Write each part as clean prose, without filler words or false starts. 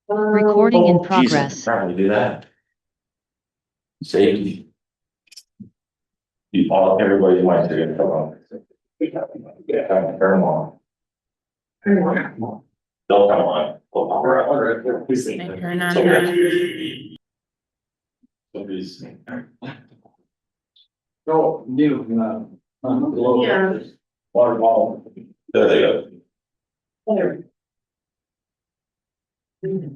Recording in Oh, progress. Jesus, trying to do that. Safety. Everybody wants to come on. Yeah, turn them on. They'll come on. Turn on the. Somebody's. No, new, Yeah. water bottle. There they go. There. Thank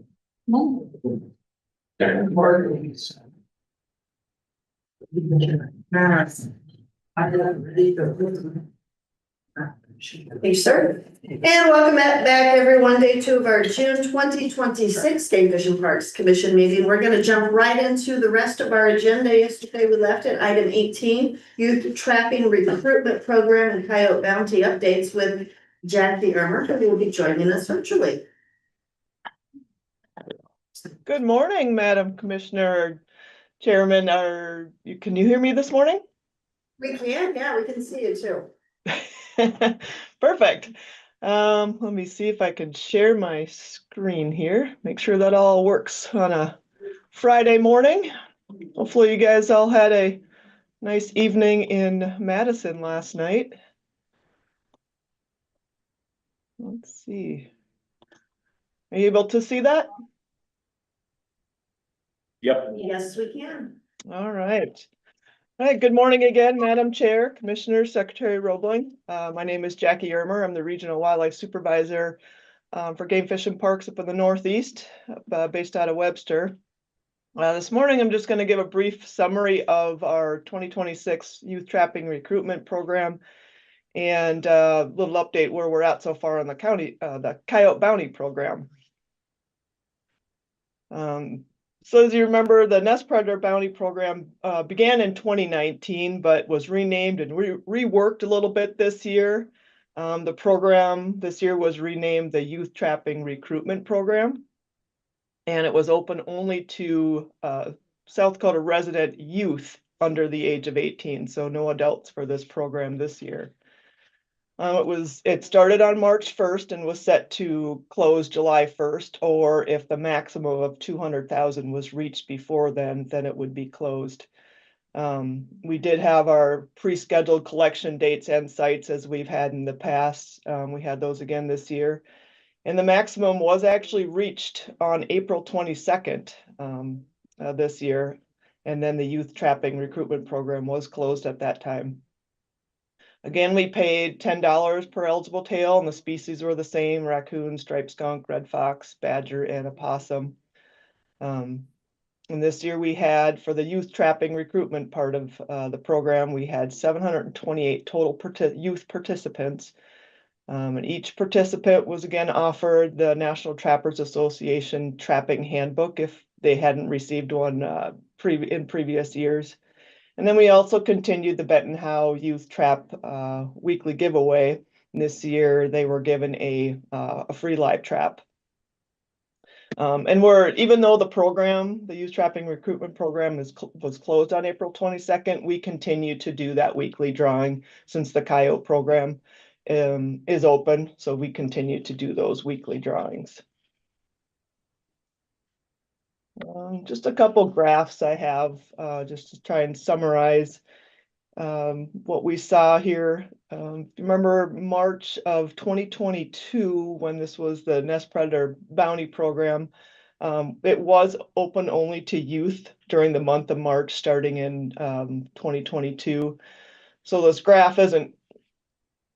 you, sir. And welcome back everyone, day 2 of our June 2026 Game Fish and Parks Commission meeting. We're gonna jump right into the rest of our agenda. Yesterday we left at item 18, Youth Trapping Recruitment Program and Coyote Bounty updates with Jackie Ermer, who will be joining us virtually. Good morning, Madam Commissioner, Chairman. Can you hear me this morning? We can, yeah, we can see you too. Perfect. Let me see if I can share my screen here. Make sure that all works on a Friday morning. Hopefully you guys all had a nice evening in Madison last night. Let's see. Are you able to see that? Yep. Yes, we can. All right. All right, good morning again, Madam Chair, Commissioner, Secretary Roebling. My name is Jackie Ermer. I'm the Regional Wildlife Supervisor for Game Fish and Parks up in the Northeast, based out of Webster. This morning, I'm just going to give a brief summary of our 2026 Youth Trapping Recruitment Program and a little update where we're at so far in the Coyote Bounty Program. So as you remember, the Nest Predator Bounty Program began in 2019, but was renamed and reworked a little bit this year. The program this year was renamed the Youth Trapping Recruitment Program, and it was open only to South Dakota resident youth under the age of 18, so no adults for this program this year. It started on March 1st and was set to close July 1st, or if the maximum of 200,000 was reached before then it would be closed. We did have our pre-scheduled collection dates and sites as we've had in the past. We had those again this year. And the maximum was actually reached on April 22nd this year. And then the Youth Trapping Recruitment Program was closed at that time. Again, we paid $10 per eligible tail, and the species were the same: raccoon, striped skunk, red fox, badger, and opossum. And this year we had, for the youth trapping recruitment part of the program, we had 728 total youth participants. And each participant was again offered the National Trappers Association Trapping Handbook if they hadn't received one in previous years. And then we also continued the Benton Howe Youth Trap weekly giveaway. And this year they were given a free live trap. And even though the Youth Trapping Recruitment Program was closed on April 22nd, we continue to do that weekly drawing since the Coyote program is open. So we continue to do those weekly drawings. Just a couple graphs I have just to try and summarize what we saw here. Remember March of 2022, when this was the Nest Predator Bounty Program, it was open only to youth during the month of March, starting in 2022. So this graph isn't,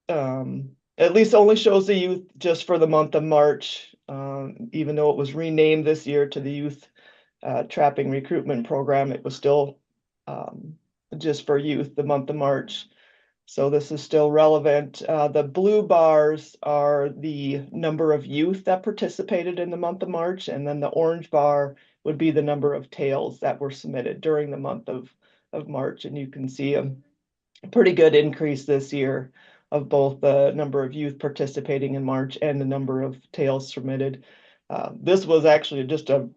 at least only shows the youth just for the month of March, even though it was renamed this year to the Youth Trapping Recruitment Program. It was still just for youth the month of March. So this is still relevant. The blue bars are the number of youth that participated in the month of March, and then the orange bar would be the number of tails that were submitted during the month of March. And you can see a pretty good increase this year of both the number of youth participating in March and the number of tails submitted. This was actually just a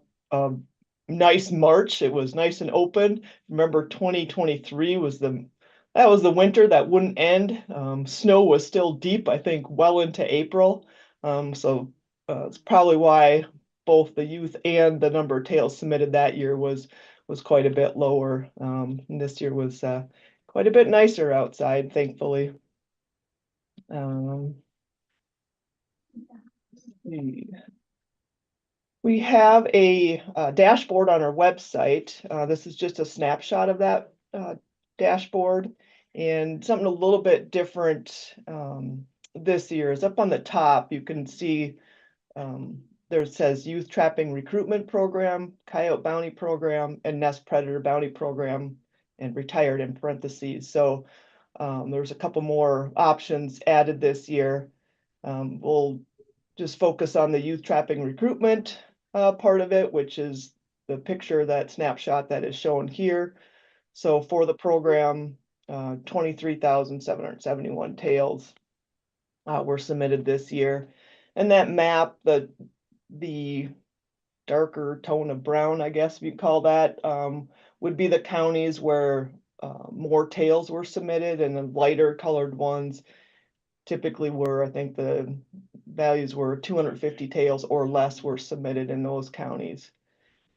nice March. It was nice and open. Remember, 2023 was the winter that wouldn't end. Snow was still deep, I think, well into April. So it's probably why both the youth and the number of tails submitted that year was quite a bit lower. And this year was quite a bit nicer outside, thankfully. We have a dashboard on our website. This is just a snapshot of that dashboard, and something a little bit different this year is up on the top. You can see there it says Youth Trapping Recruitment Program, Coyote Bounty Program, and Nest Predator Bounty Program, and retired in parentheses. So there's a couple more options added this year. We'll just focus on the youth trapping recruitment part of it, which is the picture, that snapshot that is shown here. So for the program, 23,771 tails were submitted this year. And that map, the darker tone of brown, I guess if you call that, would be the counties where more tails were submitted, and the lighter colored ones typically were, I think the values were 250 tails or less were submitted in those counties.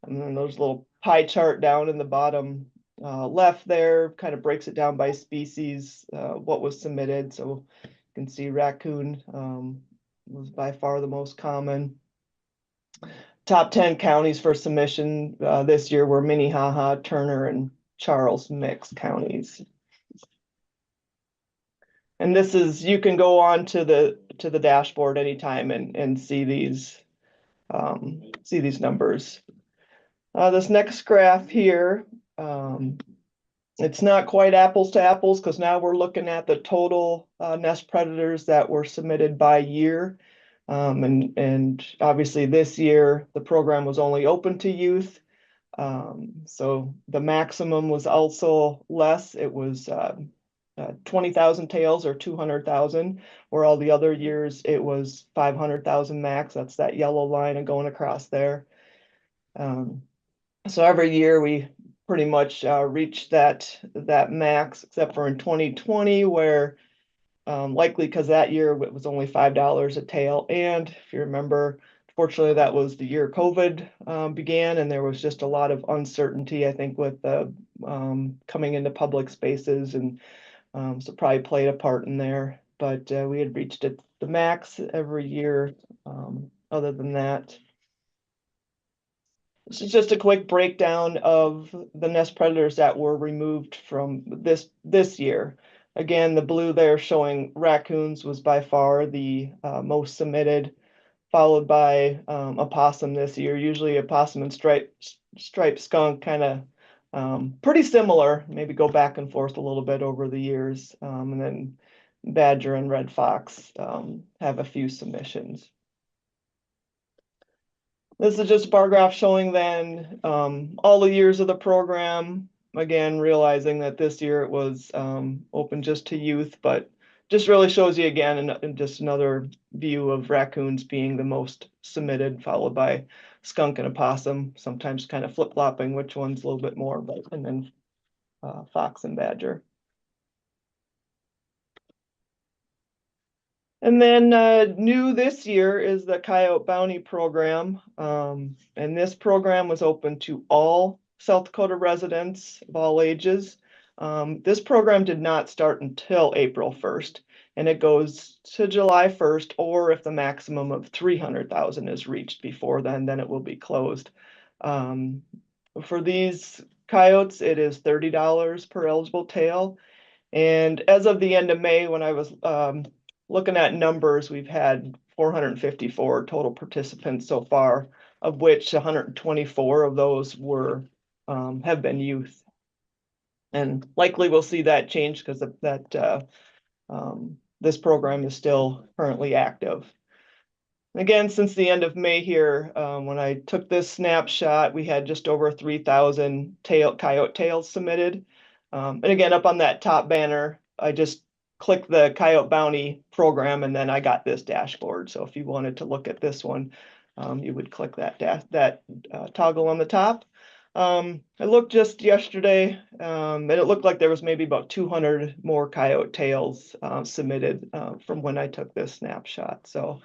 And then those little pie chart down in the bottom left there kind of breaks it down by species, what was submitted. So you can see raccoon was by far the most common. Top 10 counties for submission this year were Minnehaha, Turner, and Charles Mix counties. And this is, you can go on to the dashboard anytime and see these numbers. This next graph here, it's not quite apples to apples because now we're looking at the total nest predators that were submitted by year. And obviously this year the program was only open to youth. So the maximum was also less. It was 20,000 tails or 200,000, where all the other years it was 500,000 max. That's that yellow line and going across there. So every year we pretty much reached that max, except for in 2020, where likely because that year it was only $5 a tail. And if you remember, fortunately, that was the year COVID began, and there was just a lot of uncertainty, I think, with coming into public spaces, and so probably played a part in there. But we had reached the max every year. Other than that, this is just a quick breakdown of the nest predators that were removed from this year. Again, the blue there showing raccoons was by far the most submitted, followed by opossum this year. Usually opossum and striped skunk kind of pretty similar, maybe go back and forth a little bit over the years. And then badger and red fox have a few submissions. This is just a bar graph showing then all the years of the program. Again, realizing that this year it was open just to youth, but just really shows you again and just another view of raccoons being the most submitted, followed by skunk and opossum, sometimes kind of flip-flopping which one's a little bit more, but and then fox and badger. And then new this year is the Coyote Bounty Program. And this program was open to all South Dakota residents of all ages. This program did not start until April 1st, and it goes to July 1st, or if the maximum of 300,000 is reached before then it will be closed. For these coyotes, it is $30 per eligible tail. And as of the end of May, when I was looking at numbers, we've had 454 total participants so far, of which 124 of those were have been youth. And likely we'll see that change because this program is still currently active. Again, since the end of May here, when I took this snapshot, we had just over 3,000 coyote tails submitted. And again, up on that top banner, I just clicked the Coyote Bounty Program, and then I got this dashboard. So if you wanted to look at this one, you would click that toggle on the top. I looked just yesterday, and it looked like there was maybe about 200 more coyote tails submitted from when I took this snapshot. So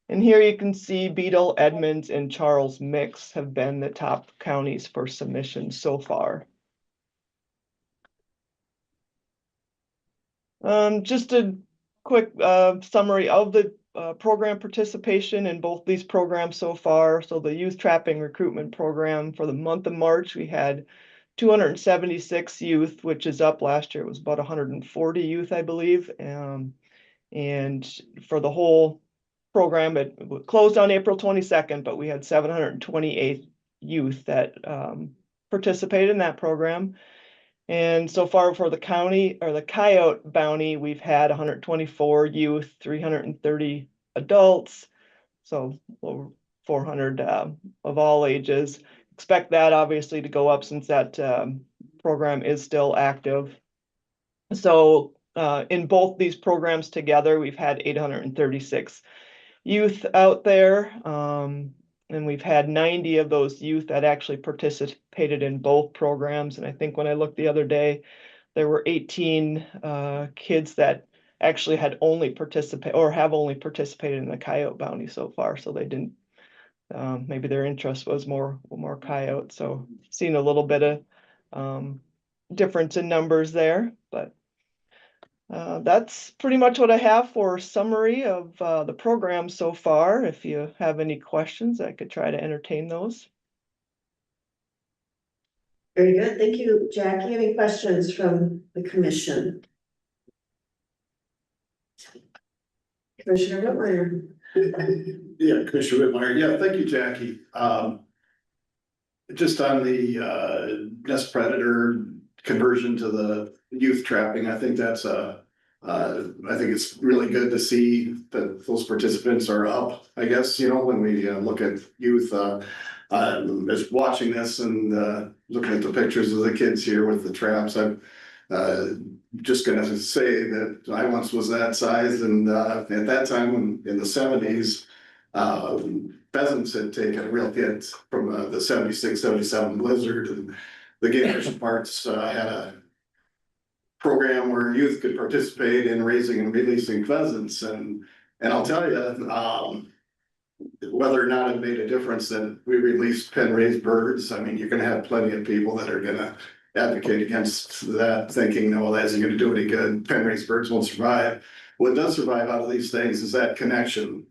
And here you can see Beetle, Edmonds, and Charles Mix have been the top counties for submissions so far. Just a quick summary of the program participation in both these programs so far. So the Youth Trapping Recruitment Program for the month of March, we had 276 youth, which is up. Last year it was about 140 youth, I believe. And for the whole program, it closed on April 22nd, but we had 728 youth that participated in that program. And so far for the county or the Coyote Bounty, we've had 124 youth, 330 adults, so over 400 of all ages. Expect that obviously to go up since that program is still active. So in both these programs together, we've had 836 youth out there. And we've had 90 of those youth that actually participated in both programs. And I think when I looked the other day, there were 18 kids that actually had only participated or have only participated in the Coyote Bounty so far. So they didn't, maybe their interest was more coyote. So seen a little bit of difference in numbers there, but that's pretty much what I have for summary of the program so far. If you have any questions, I could try to entertain those. Very good. Thank you, Jackie. Any questions from the commission? Commissioner Whitmire. Yeah, Commissioner Whitmire. Yeah, thank you, Jackie. Just on the nest predator conversion to the youth trapping, I think that's I think it's really good to see that those participants are up. I guess, you know, when we look at youth, as watching this and looking at the pictures of the kids here with the traps, I'm just gonna say that I once was that size, and at that time in the 70s, pheasants had taken a real hit from the 76, 77 blizzard, and the Game Fish and Parks had a program where youth could participate in raising and releasing pheasants, and I'll tell you, whether or not it made a difference that we released pen raised birds. I mean, you're gonna have plenty of people that are gonna advocate against that, thinking, no, that isn't gonna do any good. Pen raised birds won't survive. What does survive out of these things is that connection.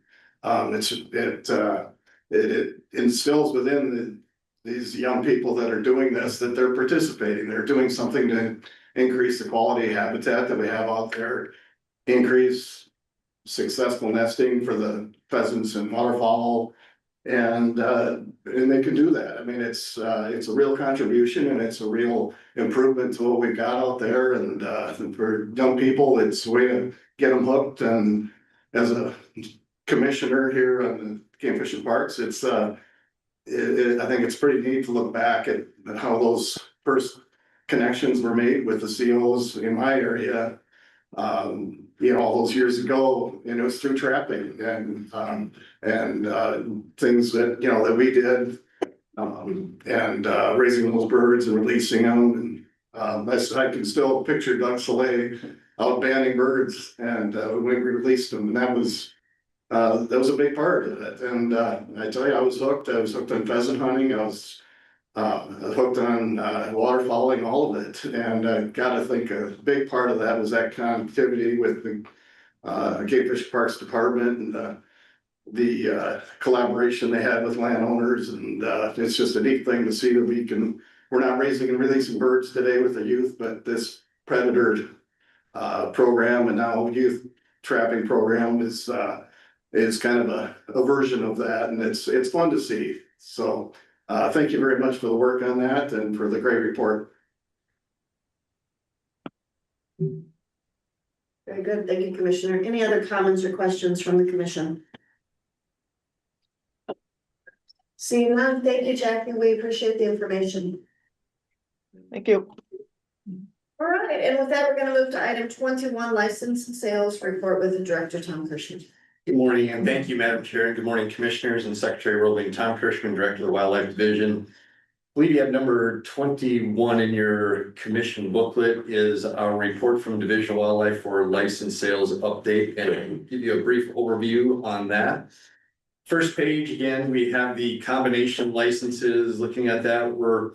It instills within these young people that are doing this, that they're participating, they're doing something to increase the quality of habitat that we have out there, increase successful nesting for the pheasants and waterfowl. And they can do that. I mean, it's a real contribution, and it's a real improvement to what we've got out there. And for young people, it's a way to get them hooked. And as a commissioner here on the Game Fish and Parks, it's I think it's pretty neat to look back at how those first connections were made with the COs in my area. You know, all those years ago, and it was through trapping and things that, you know, that we did, and raising those birds and releasing them. And I can still picture Doug Soleil out banding birds, and when we released them, and that was a big part of it. And I tell you, I was hooked. I was hooked on pheasant hunting. I was hooked on waterfowling, all of it. And I gotta think a big part of that was that connectivity with the Game Fish Parks Department, and the collaboration they had with landowners. And it's just a neat thing to see that we're not raising and releasing birds today with the youth, but this predator program and now youth trapping program is kind of a version of that, and it's fun to see. So thank you very much for the work on that and for the great report. Very good. Thank you, Commissioner. Any other comments or questions from the commission? Seeing none, thank you, Jackie. We appreciate the information. Thank you. All right, and with that, we're gonna move to item 21, license and sales report with the Director, Tom Kirschman. Good morning, and thank you, Madam Chair, and good morning, Commissioners and Secretary Worlding. Tom Kirschman, Director of the Wildlife Division. I believe you have number 21 in your commission booklet is our report from Division of Wildlife for license sales update, and I'll give you a brief overview on that. First page, again, we have the combination licenses. Looking at that, we're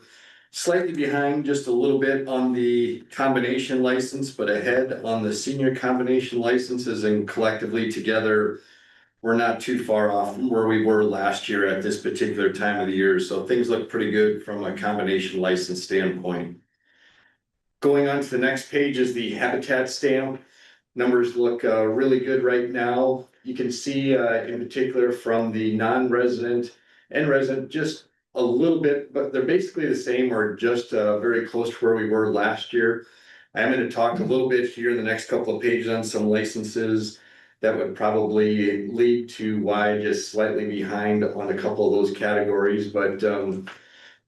slightly behind just a little bit on the combination license, but ahead on the senior combination licenses, and collectively together, we're not too far off from where we were last year at this particular time of the year. So things look pretty good from a combination license standpoint. Going on to the next page is the habitat stamp. Numbers look really good right now. You can see in particular from the non-resident and resident, just a little bit, but they're basically the same or just very close to where we were last year. I'm going to talk a little bit here in the next couple of pages on some licenses that would probably lead to why just slightly behind on a couple of those categories, but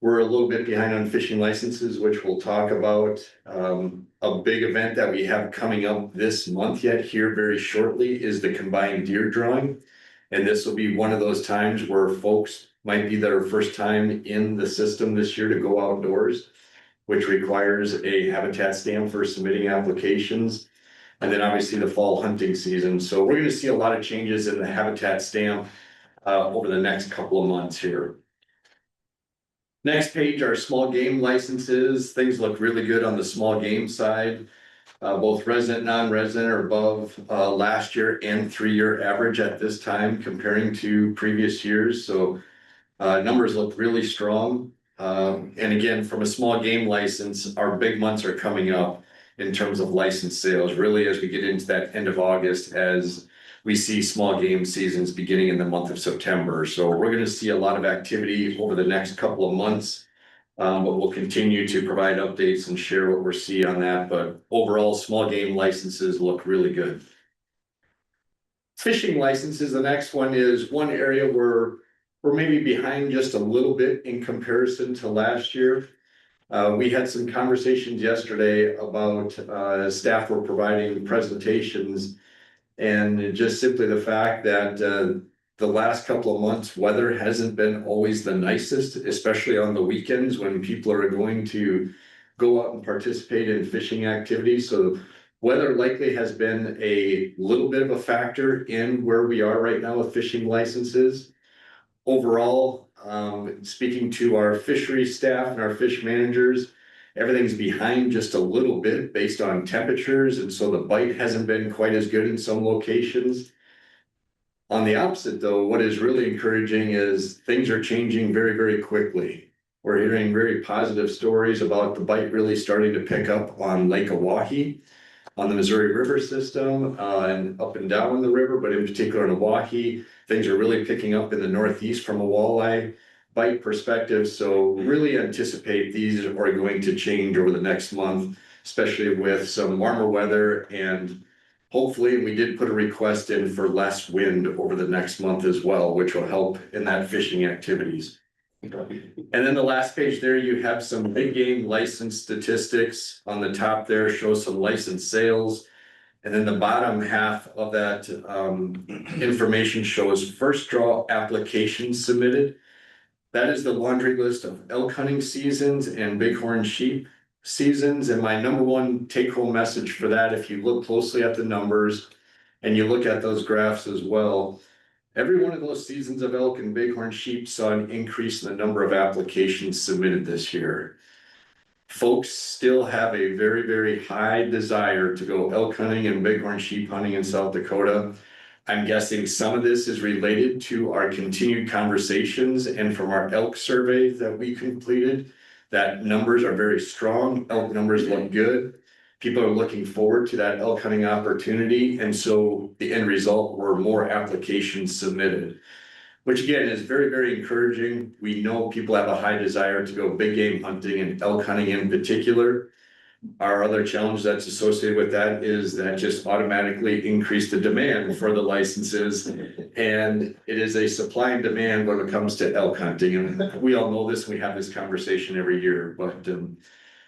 we're a little bit behind on fishing licenses, which we'll talk about. A big event that we have coming up this month yet here very shortly is the combined deer drawing. And this will be one of those times where folks might be their first time in the system this year to go outdoors, which requires a habitat stamp for submitting applications. And then obviously the fall hunting season. So we're going to see a lot of changes in the habitat stamp over the next couple of months here. Next page are small game licenses. Things look really good on the small game side. Both resident, non-resident are above last year and 3-year average at this time comparing to previous years. So numbers look really strong. And again, from a small game license, our big months are coming up in terms of license sales, really as we get into that end of August, as we see small game seasons beginning in the month of September. So we're going to see a lot of activity over the next couple of months, but we'll continue to provide updates and share what we're seeing on that. But overall, small game licenses look really good. Fishing licenses, the next one is one area where we're maybe behind just a little bit in comparison to last year. We had some conversations yesterday about staff were providing presentations, and just simply the fact that the last couple of months, weather hasn't been always the nicest, especially on the weekends when people are going to go out and participate in fishing activities. So weather likely has been a little bit of a factor in where we are right now with fishing licenses. Overall, speaking to our fishery staff and our fish managers, everything's behind just a little bit based on temperatures, and so the bite hasn't been quite as good in some locations. On the opposite though, what is really encouraging is things are changing very, very quickly. We're hearing very positive stories about the bite really starting to pick up on Lake Oahe, on the Missouri River system, and up and down the river, but in particular in Oahe, things are really picking up in the Northeast from a walleye bite perspective. So really anticipate these are going to change over the next month, especially with some warmer weather, and hopefully we did put a request in for less wind over the next month as well, which will help in that fishing activities. And then the last page there, you have some big game license statistics. On the top there shows some license sales. And then the bottom half of that information shows first draw applications submitted. That is the laundry list of elk hunting seasons and bighorn sheep seasons. And my number one take home message for that, if you look closely at the numbers and you look at those graphs as well, every one of those seasons of elk and bighorn sheep saw an increase in the number of applications submitted this year. Folks still have a very, very high desire to go elk hunting and bighorn sheep hunting in South Dakota. I'm guessing some of this is related to our continued conversations and from our elk survey that we completed, that numbers are very strong. Elk numbers look good. People are looking forward to that elk hunting opportunity. And so the end result were more applications submitted, which again is very, very encouraging. We know people have a high desire to go big game hunting and elk hunting in particular. Our other challenge that's associated with that is that just automatically increase the demand for the licenses. And it is a supply and demand when it comes to elk hunting. And we all know this, we have this conversation every year, but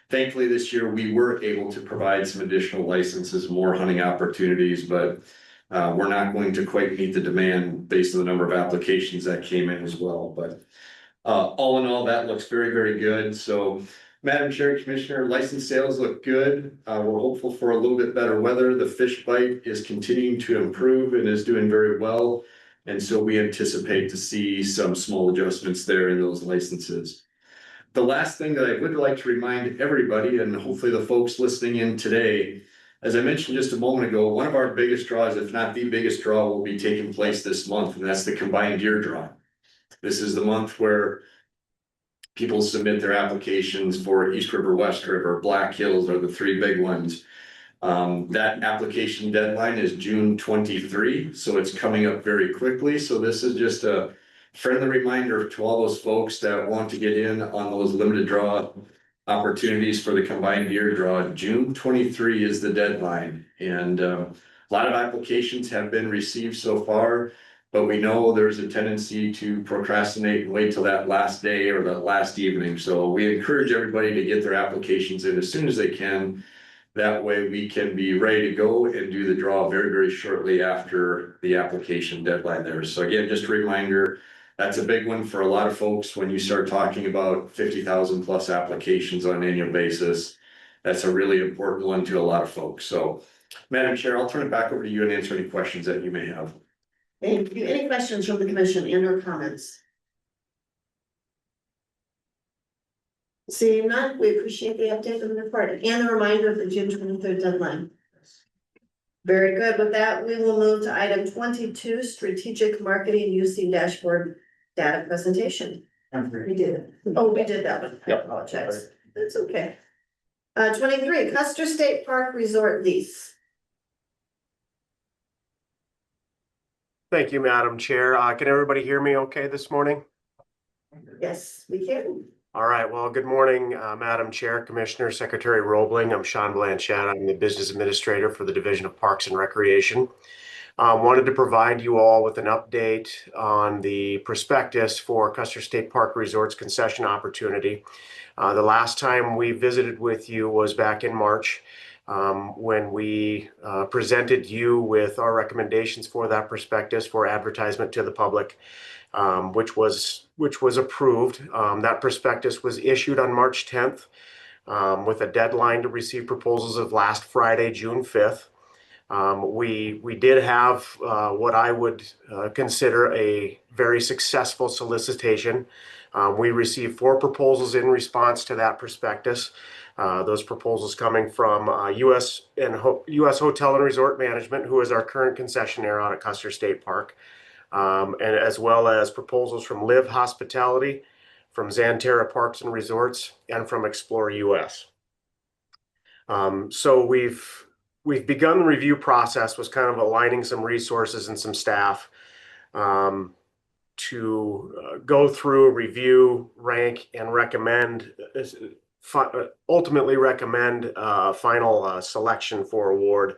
thankfully this year we were able to provide some additional licenses, more hunting opportunities, but we're not going to quite meet the demand based on the number of applications that came in as well. But all in all, that looks very, very good. So Madam Chair, Commissioner, license sales look good. We're hopeful for a little bit better weather. The fish bite is continuing to improve and is doing very well. And so we anticipate to see some small adjustments there in those licenses. The last thing that I would like to remind everybody, and hopefully the folks listening in today, as I mentioned just a moment ago, one of our biggest draws, if not the biggest draw, will be taking place this month, and that's the combined deer draw. This is the month where people submit their applications for East River, West River, Black Hills are the three big ones. That application deadline is June 23, so it's coming up very quickly. So this is just a friendly reminder to all those folks that want to get in on those limited draw opportunities for the combined deer draw. June 23 is the deadline, and a lot of applications have been received so far, but we know there's a tendency to procrastinate and wait till that last day or that last evening. So we encourage everybody to get their applications in as soon as they can. That way we can be ready to go and do the draw very, very shortly after the application deadline there. So again, just a reminder, that's a big one for a lot of folks when you start talking about 50,000 plus applications on an annual basis. That's a really important one to a lot of folks. So, Madam Chair, I'll turn it back over to you and answer any questions that you may have. Thank you. Any questions from the commission and or comments? Seeing none, we appreciate the update on the report and the reminder of the June 23rd deadline. Very good. With that, we will move to item 22, strategic marketing UC dashboard data presentation. We did it. Oh, we did that one. I apologize. That's okay. 23, Custer State Park Resort lease. Thank you, Madam Chair. Can everybody hear me okay this morning? Yes, we can. All right. Well, good morning, Madam Chair, Commissioner, Secretary Roebling. I'm Sean Blanchett. I'm the Business Administrator for the Division of Parks and Recreation. Wanted to provide you all with an update on the prospectus for Custer State Park Resort's concession opportunity. The last time we visited with you was back in March, when we presented you with our recommendations for that prospectus for advertisement to the public, which was approved. That prospectus was issued on March 10th with a deadline to receive proposals of last Friday, June 5th. We did have what I would consider a very successful solicitation. We received 4 proposals in response to that prospectus. Those proposals coming from US Hotel and Resort Management, who is our current concessionaire out at Custer State Park, and as well as proposals from Live Hospitality, from Xanterra Parks and Resorts, and from Explore US. So we've begun the review process, was kind of aligning some resources and some staff to go through, review, rank, and recommend, ultimately recommend final selection for award,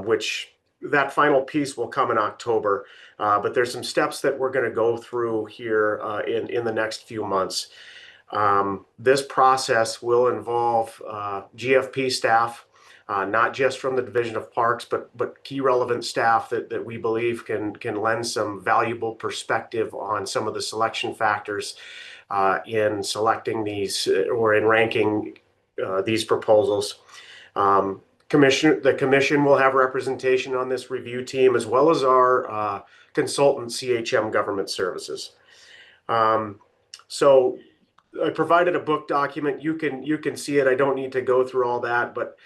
which that final piece will come in October. But there's some steps that we're going to go through here in the next few months. This process will involve GFP staff, not just from the Division of Parks, but key relevant staff that we believe can lend some valuable perspective on some of the selection factors in selecting these or in ranking these proposals. The commission will have representation on this review team, as well as our consultant, CHM Government Services. So I provided a book document. You can see it. I don't need to go through all that, but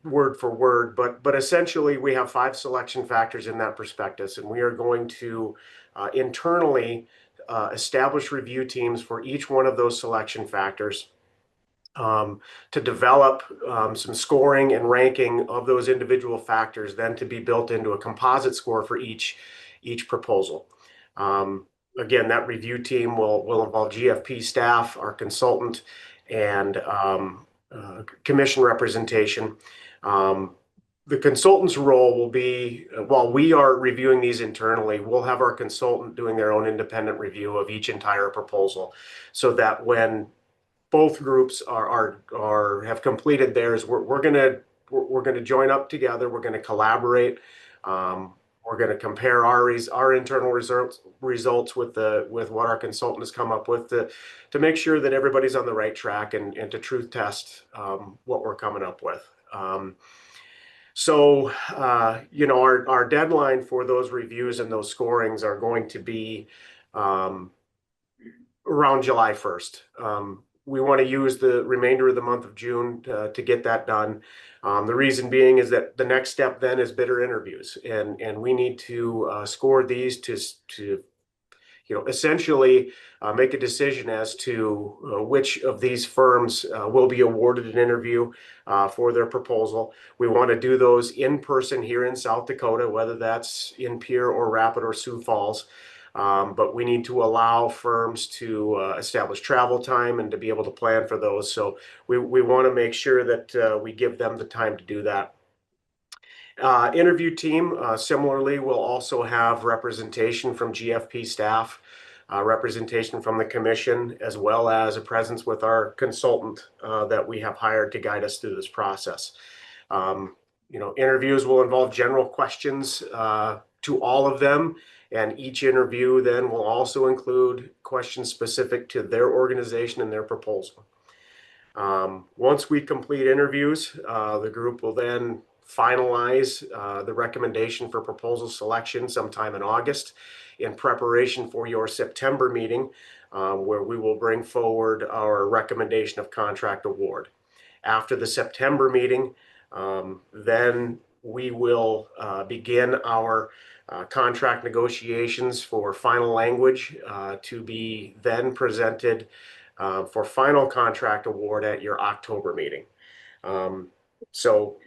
word for word. But essentially, we have 5 selection factors in that prospectus, and we are going to internally establish review teams for each one of those selection factors, to develop some scoring and ranking of those individual factors, then to be built into a composite score for each proposal. Again, that review team will involve GFP staff, our consultant, and commission representation. The consultant's role will be, while we are reviewing these internally, we'll have our consultant doing their own independent review of each entire proposal, so that when both groups have completed theirs, we're gonna join up together. We're gonna collaborate. We're gonna compare our internal results with what our consultant has come up with to make sure that everybody's on the right track and to truth test what we're coming up with. So, our deadline for those reviews and those scorings are going to be around July 1st. We want to use the remainder of the month of June to get that done. The reason being is that the next step then is bidder interviews, and we need to score these to essentially make a decision as to which of these firms will be awarded an interview for their proposal. We want to do those in person here in South Dakota, whether that's in Pierre or Rapid or Sioux Falls. But we need to allow firms to establish travel time and to be able to plan for those. So we want to make sure that we give them the time to do that. Interview team, similarly, will also have representation from GFP staff, representation from the commission, as well as a presence with our consultant that we have hired to guide us through this process. Interviews will involve general questions to all of them. And each interview then will also include questions specific to their organization and their proposal. Once we complete interviews, the group will then finalize the recommendation for proposal selection sometime in August in preparation for your September meeting, where we will bring forward our recommendation of contract award. After the September meeting, then we will begin our contract negotiations for final language to be then presented for final contract award at your October meeting. So,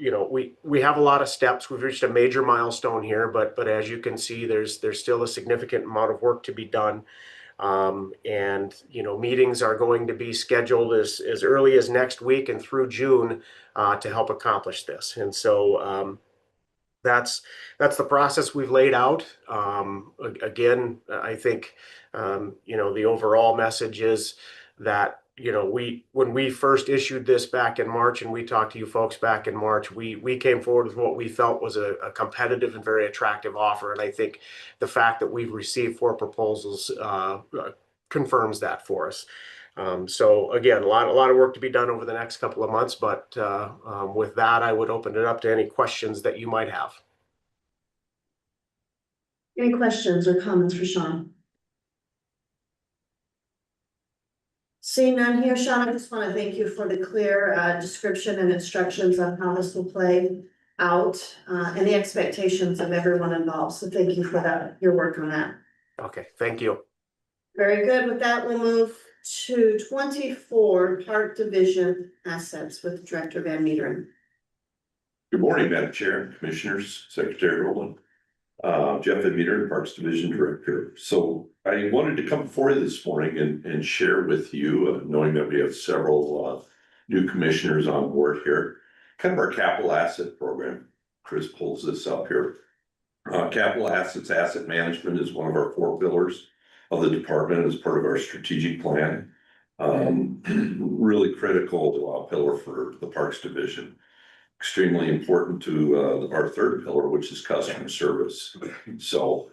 we have a lot of steps. We've reached a major milestone here, but as you can see, there's still a significant amount of work to be done. Meetings are going to be scheduled as early as next week and through June to help accomplish this. And so that's the process we've laid out. Again, I think the overall message is that when we first issued this back in March and we talked to you folks back in March, we came forward with what we felt was a competitive and very attractive offer. And I think the fact that we've received 4 proposals confirms that for us. So again, a lot of work to be done over the next couple of months, but with that, I would open it up to any questions that you might have. Any questions or comments for Sean? Seeing none here, Sean, I just want to thank you for the clear description and instructions on how this will play out and the expectations of everyone involved. So thank you for that, your work on that. Okay, thank you. Very good. With that, we'll move to 24 Park Division assets with Director Van Meeteren. Good morning, Madam Chair, Commissioners, Secretary Rowland. Jeff Van Meeteren, Parks Division Director. So I wanted to come before you this morning and share with you, knowing that we have several new commissioners on board here, kind of our capital asset program. Chris pulls this up here. Capital assets, asset management is one of our 4 pillars of the department as part of our strategic plan. Really critical pillar for the Parks Division. Extremely important to our 3rd pillar, which is customer service. So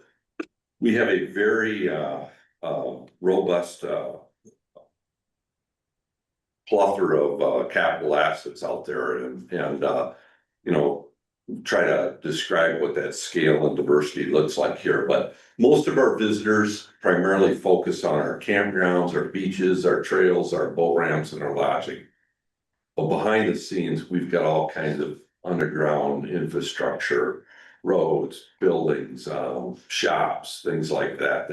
we have a very robust plethora of capital assets out there, and try to describe what that scale and diversity looks like here. But most of our visitors primarily focus on our campgrounds, our beaches, our trails, our boat ramps, and our lodging. But behind the scenes, we've got all kinds of underground infrastructure, roads, buildings, shops, things like that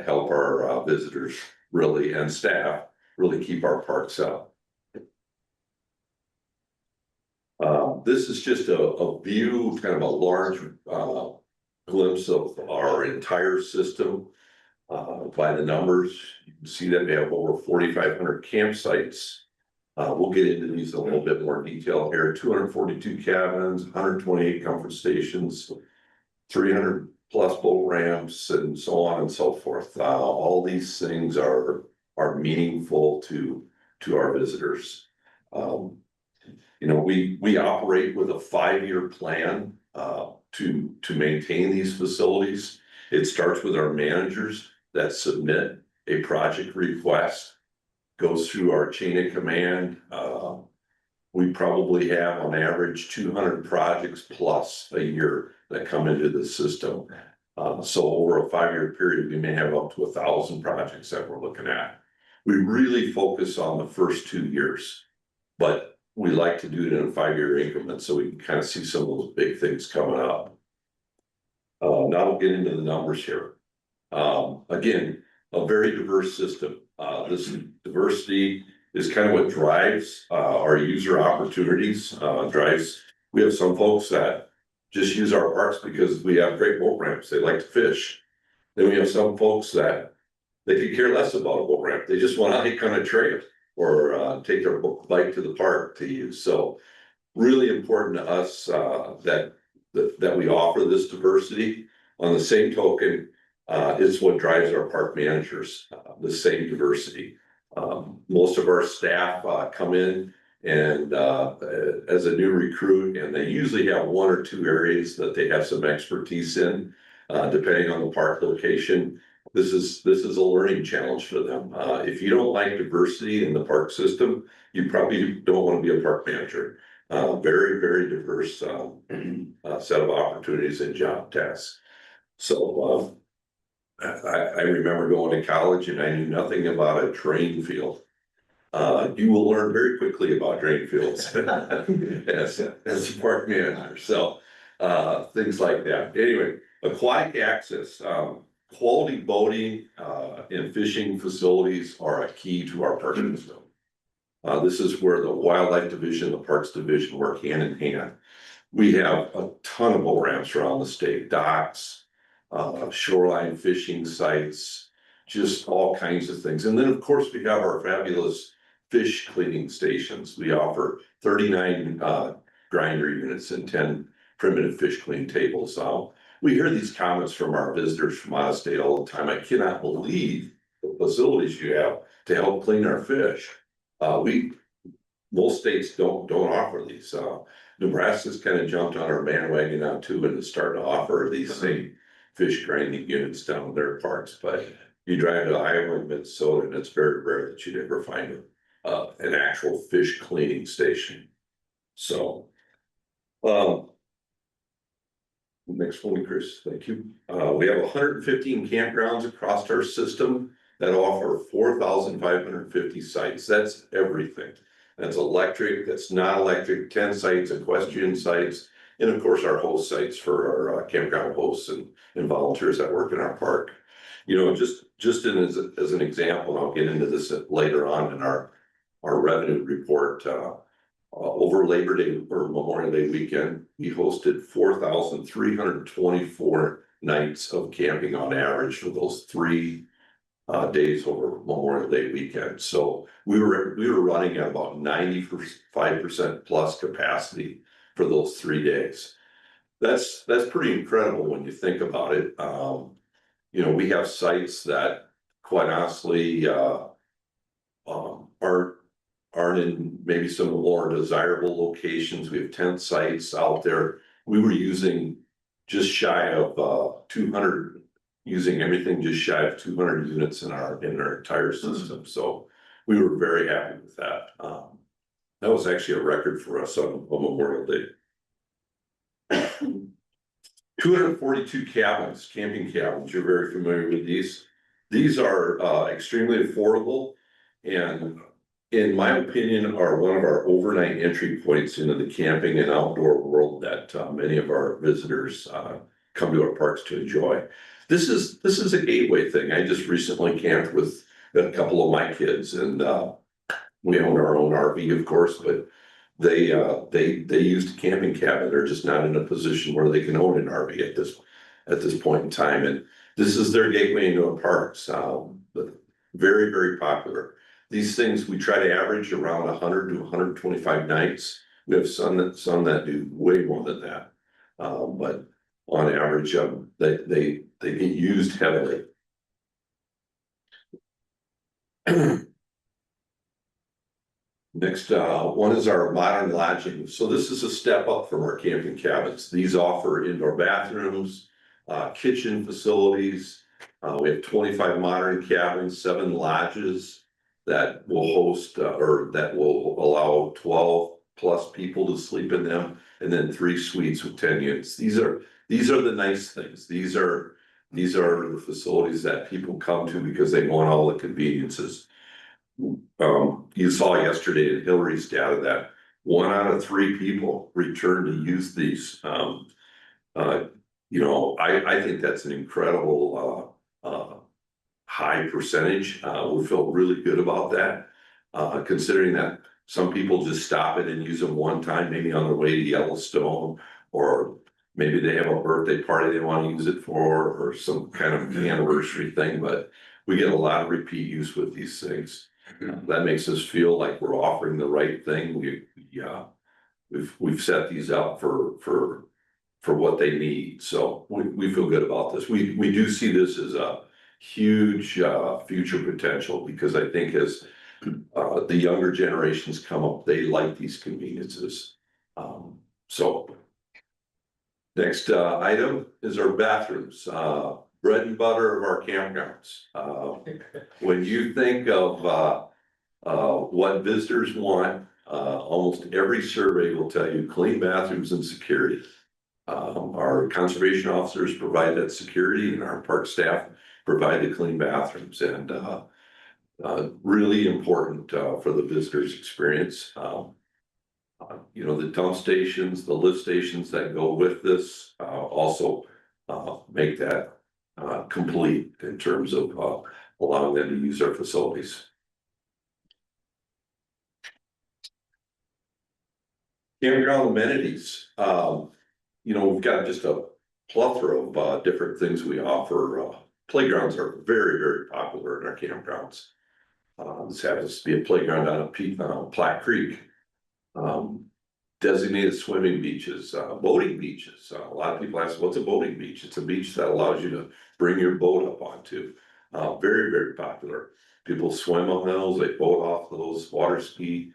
help our visitors really, and staff really keep our parks up. This is just a view, kind of a large glimpse of our entire system by the numbers. You can see that we have over 4,500 campsites. We'll get into these in a little bit more detail here. 242 cabins, 128 comfort stations, 300 plus boat ramps, and so on and so forth. All these things are meaningful to our visitors. We operate with a 5-year plan to maintain these facilities. It starts with our managers that submit a project request, goes through our chain of command, we probably have on average 200 projects plus a year that come into the system. So over a 5-year period, we may have up to 1,000 projects that we're looking at. We really focus on the first 2 years, but we like to do it in a 5-year increment so we can kind of see some of those big things coming up. Now we'll get into the numbers here. Again, a very diverse system. This diversity is kind of what drives our user opportunities, we have some folks that just use our parks because we have great boat ramps, they like to fish. Then we have some folks that they could care less about a boat ramp, they just want to hike on a trail or take their bike to the park to use. So really important to us that we offer this diversity. On the same token, it's what drives our park managers, the same diversity. Most of our staff come in and as a new recruit, and they usually have 1 or 2 areas that they have some expertise in, depending on the park location. This is a learning challenge for them. If you don't like diversity in the park system, you probably don't want to be a park manager. Very, very diverse set of opportunities and job tasks. So I remember going to college and I knew nothing about a drain field. You will learn very quickly about drain fields as a park manager. So things like that. Anyway, aquatic access, quality boating and fishing facilities are a key to our park system. This is where the wildlife division, the parks division work hand in hand. We have a ton of boat ramps around the state, docks, shoreline fishing sites, just all kinds of things. And then of course we have our fabulous fish cleaning stations. We offer 39 grinder units and 10 primitive fish clean tables. We hear these comments from our visitors from out of state all the time. I cannot believe the facilities you have to help clean our fish. Most states don't offer these. Nebraska's kind of jumped on our bandwagon now too, and is starting to offer these same fish grinding units down in their parks. But you drive to Iowa and Minnesota, and it's very rare that you'd ever find an actual fish cleaning station. So, next one, Chris, thank you. We have 115 campgrounds across our system that offer 4,550 sites. That's everything. That's electric, that's not electric, 10 sites, equestrian sites, and of course our host sites for our campground hosts and volunteers that work in our park. You know, just as an example, and I'll get into this later on in our revenue report, over Labor Day or Memorial Day weekend, we hosted 4,324 nights of camping on average for those 3 days over Memorial Day weekend. So we were running at about 95% plus capacity for those 3 days. That's pretty incredible when you think about it. You know, we have sites that quite honestly aren't in maybe some more desirable locations. We have tent sites out there. We were using just shy of 200, using everything just shy of 200 units in our entire system. So we were very happy with that. That was actually a record for us on Memorial Day. 242 cabins, camping cabins. You're very familiar with these. These are extremely affordable, and in my opinion, are one of our overnight entry points into the camping and outdoor world that many of our visitors come to our parks to enjoy. This is a gateway thing. I just recently camped with a couple of my kids, and we own our own RV, of course, but they used a camping cabin. They're just not in a position where they can own an RV at this point in time, and this is their gateway into our parks. But very, very popular. These things we try to average around 100 to 125 nights. We have some that do way more than that, but on average, they get used heavily. Next one is our modern lodging. So this is a step up from our camping cabins. These offer indoor bathrooms, kitchen facilities. We have 25 modern cabins, 7 lodges that will host or that will allow 12 plus people to sleep in them, and then 3 suites with 10 units. These are the nice things. These are the facilities that people come to because they want all the conveniences. You saw yesterday in Hillary's data that 1 out of 3 people return to use these. You know, I think that's an incredible high percentage. We feel really good about that, considering that some people just stop it and use them one time, maybe on their way to Yellowstone, or maybe they have a birthday party they want to use it for, or some kind of anniversary thing, but we get a lot of repeat use with these things. That makes us feel like we're offering the right thing. We've set these up for what they need, so we feel good about this. We do see this as a huge future potential, because I think as the younger generations come up, they like these conveniences. So next item is our bathrooms, bread and butter of our campgrounds. When you think of what visitors want, almost every survey will tell you clean bathrooms and security. Our conservation officers provide that security, and our park staff provide the clean bathrooms, and really important for the visitors' experience. You know, the dump stations, the lift stations that go with this also make that complete in terms of allowing them to use our facilities. Campground amenities. You know, we've got just a plethora of different things we offer. Playgrounds are very, very popular in our campgrounds. This happens to be a playground on Platte Creek. Designated swimming beaches, boating beaches. A lot of people ask, what's a boating beach? It's a beach that allows you to bring your boat up onto. Very, very popular. People swim on those, they boat off those, water ski,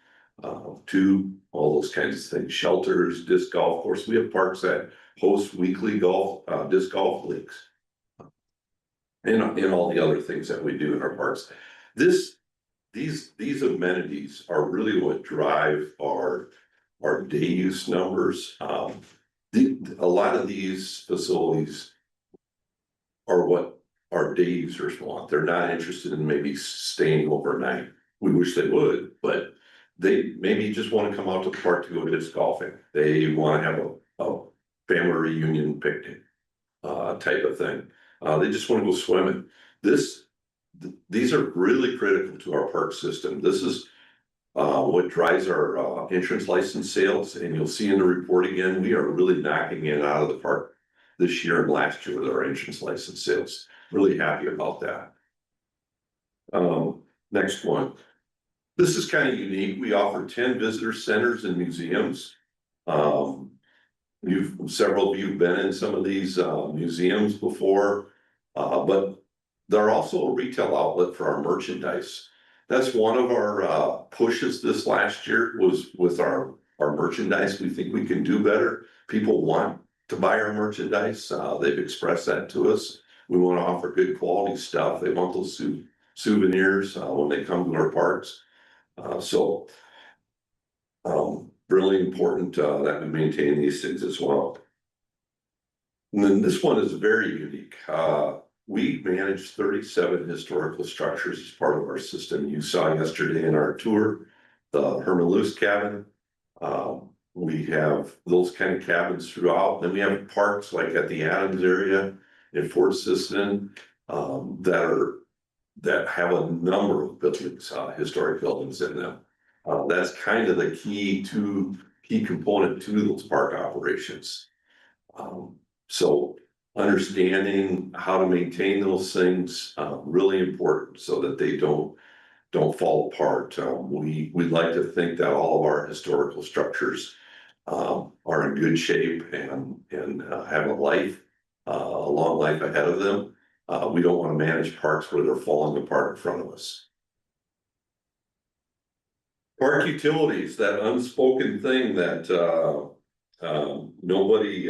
tube, all those kinds of things. Shelters, disc golf course. We have parks that host weekly disc golf leagues. And all the other things that we do in our parks. These amenities are really what drive our day use numbers. A lot of these facilities are what our day users want. They're not interested in maybe staying overnight. We wish they would, but they maybe just want to come out to the park to go disc golfing. They want to have a family reunion picnic type of thing. They just want to go swimming. These are really critical to our park system. This is what drives our entrance license sales, and you'll see in the report again, we are really knocking it out of the park this year and last year with our entrance license sales. Really happy about that. Next one. This is kind of unique. We offer 10 visitor centers and museums. Several of you have been in some of these museums before, but they're also a retail outlet for our merchandise. That's one of our pushes this last year, was with our merchandise. We think we can do better. People want to buy our merchandise. They've expressed that to us. We want to offer good quality stuff. They want those souvenirs when they come to our parks. Really important that we maintain these things as well. And then this one is very unique. We manage 37 historical structures as part of our system. You saw yesterday in our tour, the Herman Luce cabin. We have those kind of cabins throughout. Then we have parks like at the Adams area in Fort Sisseton that have a number of buildings, historic buildings in them. That's kind of the key component to those park operations. So understanding how to maintain those things, really important so that they don't fall apart. We'd like to think that all of our historical structures are in good shape and have a long life ahead of them. We don't want to manage parks where they're falling apart in front of us. Park utilities, that unspoken thing that nobody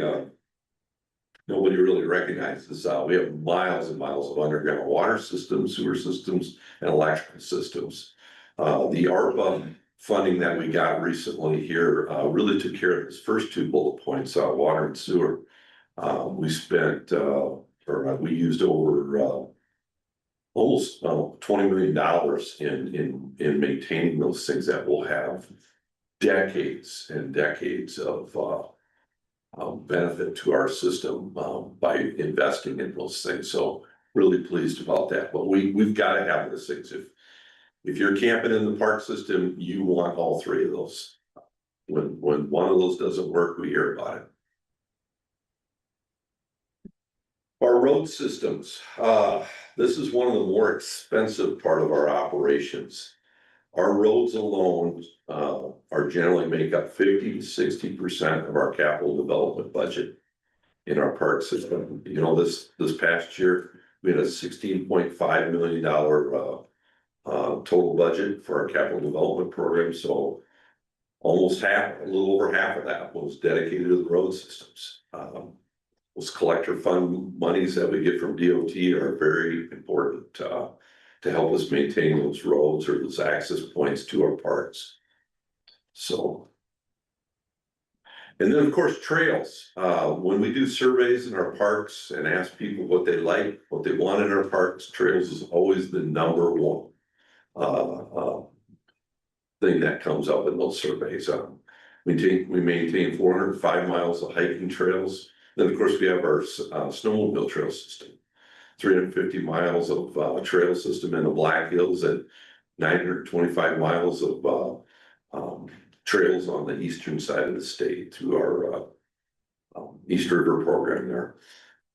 really recognizes. We have miles and miles of underground water systems, sewer systems, and electrical systems. The ARPA funding that we got recently here, really took care of those first two bullet points, water and sewer. We spent, or we used over, almost $20 million in maintaining those things that will have decades and decades of benefit to our system by investing in those things. So really pleased about that. But we've got to have those things. If you're camping in the park system, you want all three of those. When one of those doesn't work, we hear about it. Our road systems, this is one of the more expensive part of our operations. Our roads alone are generally make up 50 to 60% of our capital development budget in our park system. You know, this past year, we had a $16.5 million total budget for our capital development program. So almost half, a little over half of that was dedicated to the road systems. Those collector fund monies that we get from DOT are very important to help us maintain those roads or those access points to our parks. So, and then of course, trails. When we do surveys in our parks and ask people what they like, what they want in our parks, trails is always the number one thing that comes up in those surveys. We maintain 405 miles of hiking trails. Then, of course, we have our snowmobile trail system, 350 miles of trail system in the Black Hills and 925 miles of trails on the eastern side of the state through our East River program there.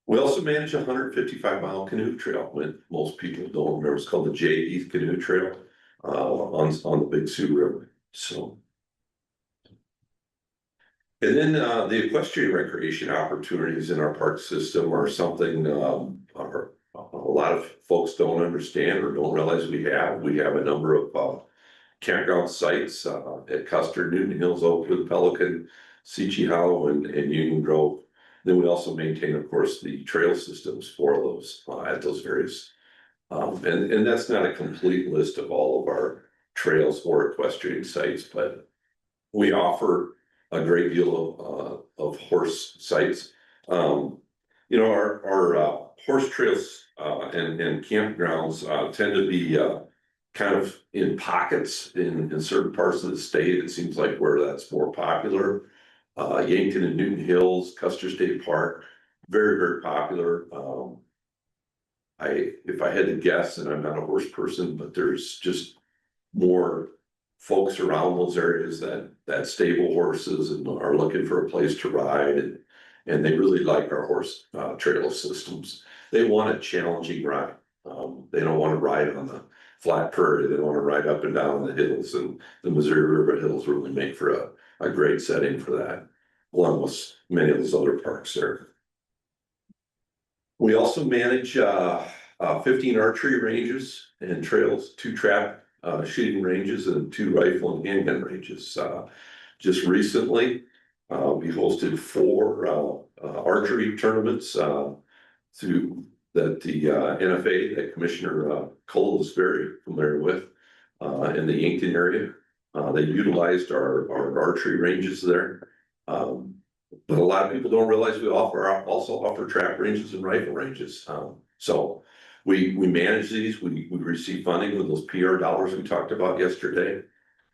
We also manage a 155-mile canoe trail. When most people don't remember, it's called the J. Heath Canoe Trail on the Big Sioux River. So. And then the equestrian recreation opportunities in our park system are something a lot of folks don't understand or don't realize we have. We have a number of campground sites at Custer, Newton Hills, Oakwood, Pelican, Seachy Hollow, and Union Grove. Then we also maintain, of course, the trail systems for those at those various. And that's not a complete list of all of our trails or equestrian sites, but we offer a great deal of horse sites. You know, our horse trails and campgrounds tend to be kind of in pockets in certain parts of the state. It seems like where that's more popular. Yankton and Newton Hills, Custer State Park, very, very popular. If I had to guess, and I'm not a horse person, but there's just more folks around those areas that stable horses and are looking for a place to ride, and they really like our horse trail systems. They want a challenging ride. They don't want to ride on the flat prairie. They don't want to ride up and down the hills, and the Missouri River hills really make for a great setting for that, along with many of those other parks there. We also manage 15 archery ranges and trails, 2 trap shooting ranges, and 2 rifle and handgun ranges. Just recently, we hosted 4 archery tournaments through that the NFA, that Commissioner Cole is very familiar with in the Yankton area. They utilized our archery ranges there. But a lot of people don't realize we also offer trap ranges and rifle ranges. So we manage these, we receive funding with those PR dollars we talked about yesterday.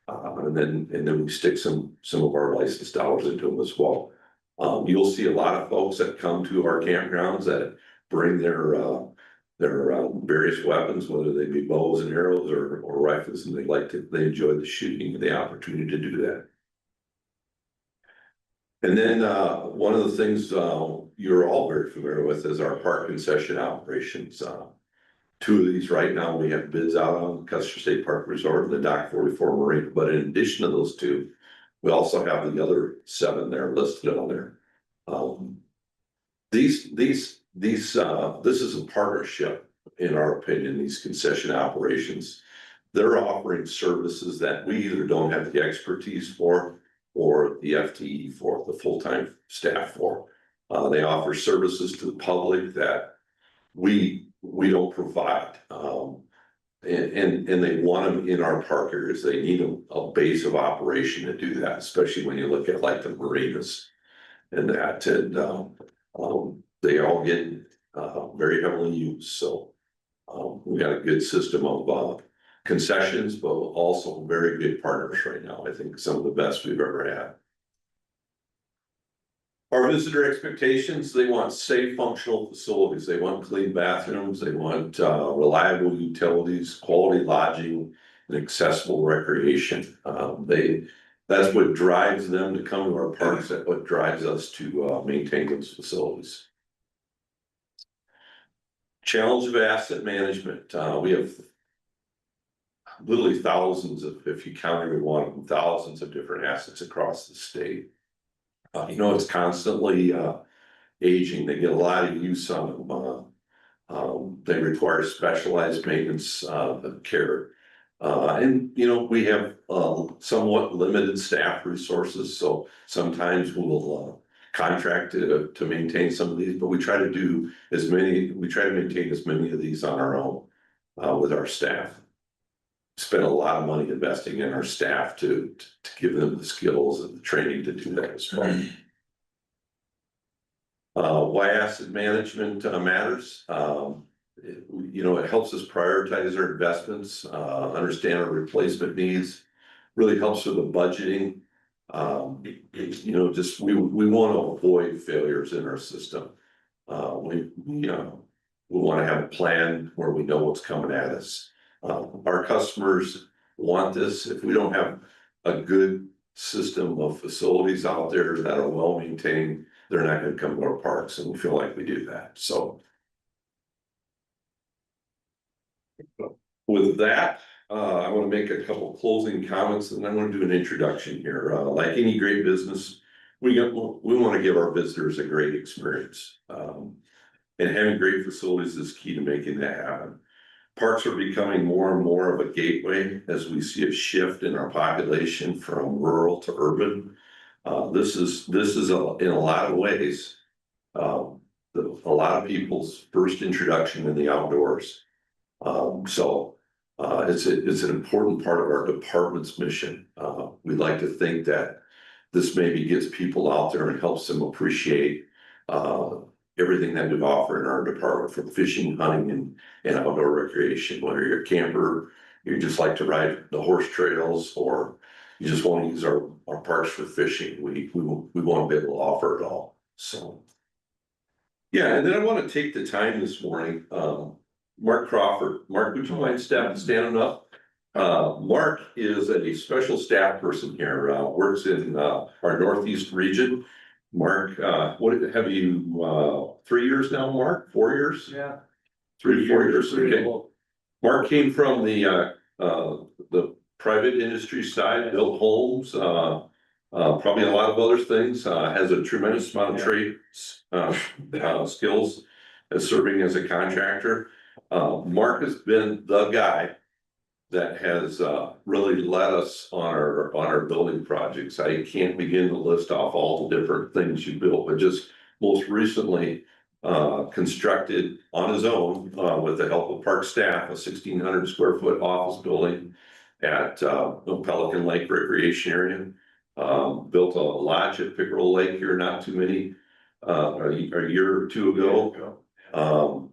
And then we stick some of our licensed dollars into them as well. You'll see a lot of folks that come to our campgrounds that bring their various weapons, whether they be bows and arrows or rifles, and they enjoy the shooting and the opportunity to do that. And then one of the things you're all very familiar with is our park concession operations. 2 of these right now, we have bids out on Custer State Park Resort and the Dock 44 Marina. But in addition to those 2, we also have the other 7 there listed on there. This is a partnership, in our opinion, these concession operations. They're offering services that we either don't have the expertise for or the FTE for, the full-time staff for. They offer services to the public that we don't provide. and they want them in our park areas. They need a base of operation to do that, especially when you look at like the marinas and that, and, they all get, very heavily used, so. We got a good system of, concessions, but also very good partners right now. I think some of the best we've ever had. Our visitor expectations, they want safe, functional facilities. They want clean bathrooms. They want reliable utilities, quality lodging, and accessible recreation. That's what drives them to come to our parks. That's what drives us to maintain those facilities. Challenge of asset management. We have literally thousands of, if you count every one of them, thousands of different assets across the state. It's constantly aging. They get a lot of use on them. They require specialized maintenance care. And we have somewhat limited staff resources, so sometimes we'll contract to maintain some of these, but we try to maintain as many of these on our own with our staff. Spend a lot of money investing in our staff to give them the skills and the training to do that as well. Why asset management matters. It helps us prioritize our investments, understand our replacement needs, really helps with the budgeting. We want to avoid failures in our system. We want to have a plan where we know what's coming at us. Our customers want this. If we don't have a good system of facilities out there that are well maintained, they're not going to come to our parks, and we feel like we do that. So with that, I want to make a couple closing comments, and I want to do an introduction here. Like any great business, we want to give our visitors a great experience. And having great facilities is key to making that happen. Parks are becoming more and more of a gateway as we see a shift in our population from rural to urban. This is in a lot of ways, a lot of people's first introduction in the outdoors. It's an important part of our department's mission. We like to think that this maybe gets people out there and helps them appreciate everything that we offer in our department, from fishing, hunting, and outdoor recreation. Whether you're a camper, you just like to ride the horse trails, or you just want to use our parks for fishing, we want to be able to offer it all. So yeah, and then I want to take the time this morning. Mark Crawford. Mark, would you mind standing up? Mark is a special staff person here, works in our Northeast region. Mark, what have you, 3 years now, Mark? 4 years? Yeah. 3 to 4 years, okay. Mark came from the private industry side, built homes, probably a lot of other things, has a tremendous amount of trade skills as serving as a contractor. Mark has been the guy that has really led us on our building projects. I can't begin to list off all the different things you built, but just most recently constructed on his own with the help of park staff, a 1,600 square foot office building at Pelican Lake Recreation Area. Built a lodge at Pickerel Lake here not too many a year or two ago.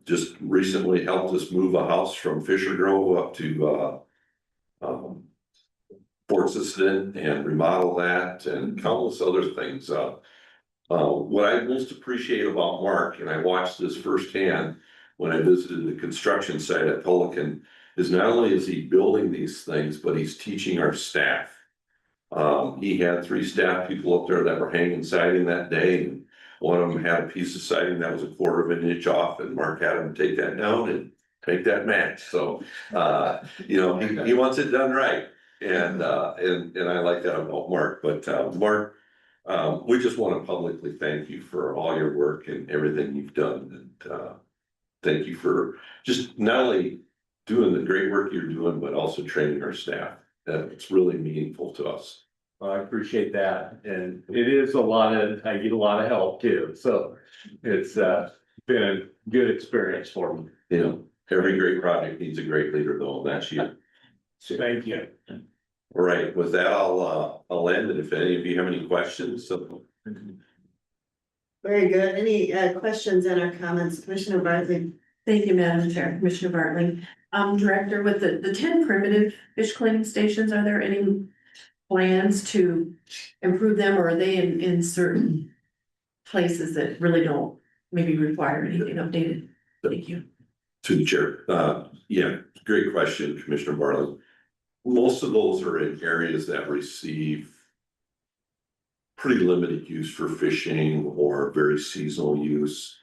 Just recently helped us move a house from Fisher Grove up to Fort Sisseton and remodel that, and countless other things. What I most appreciate about Mark, and I watched this firsthand when I visited the construction site at Pelican, is not only is he building these things, but he's teaching our staff. He had 3 staff people up there that were hanging siding that day, and one of them had a piece of siding that was 1/4 of an inch off, and Mark had him take that down and make that match. So, he wants it done right. And I like that about Mark. But Mark, we just want to publicly thank you for all your work and everything you've done. And thank you for just not only doing the great work you're doing, but also training our staff. It's really meaningful to us. Well, I appreciate that, and it is I get a lot of help too, so it's been a good experience for me. Yeah. Every great project needs a great leader though, and that's you. So, Thank you. all right, with that, I'll end, and if any of you have any questions, so. Very good. Any questions and or comments? Commissioner Bartley? Thank you, Madam Chair, Commissioner Bartling. Director, with the 10 primitive fish cleaning stations, are there any plans to improve them, or are they in certain places that really don't maybe require anything updated? Thank you. To the chair, yeah, great question, Commissioner Bartley. Most of those are in areas that receive pretty limited use for fishing or very seasonal use.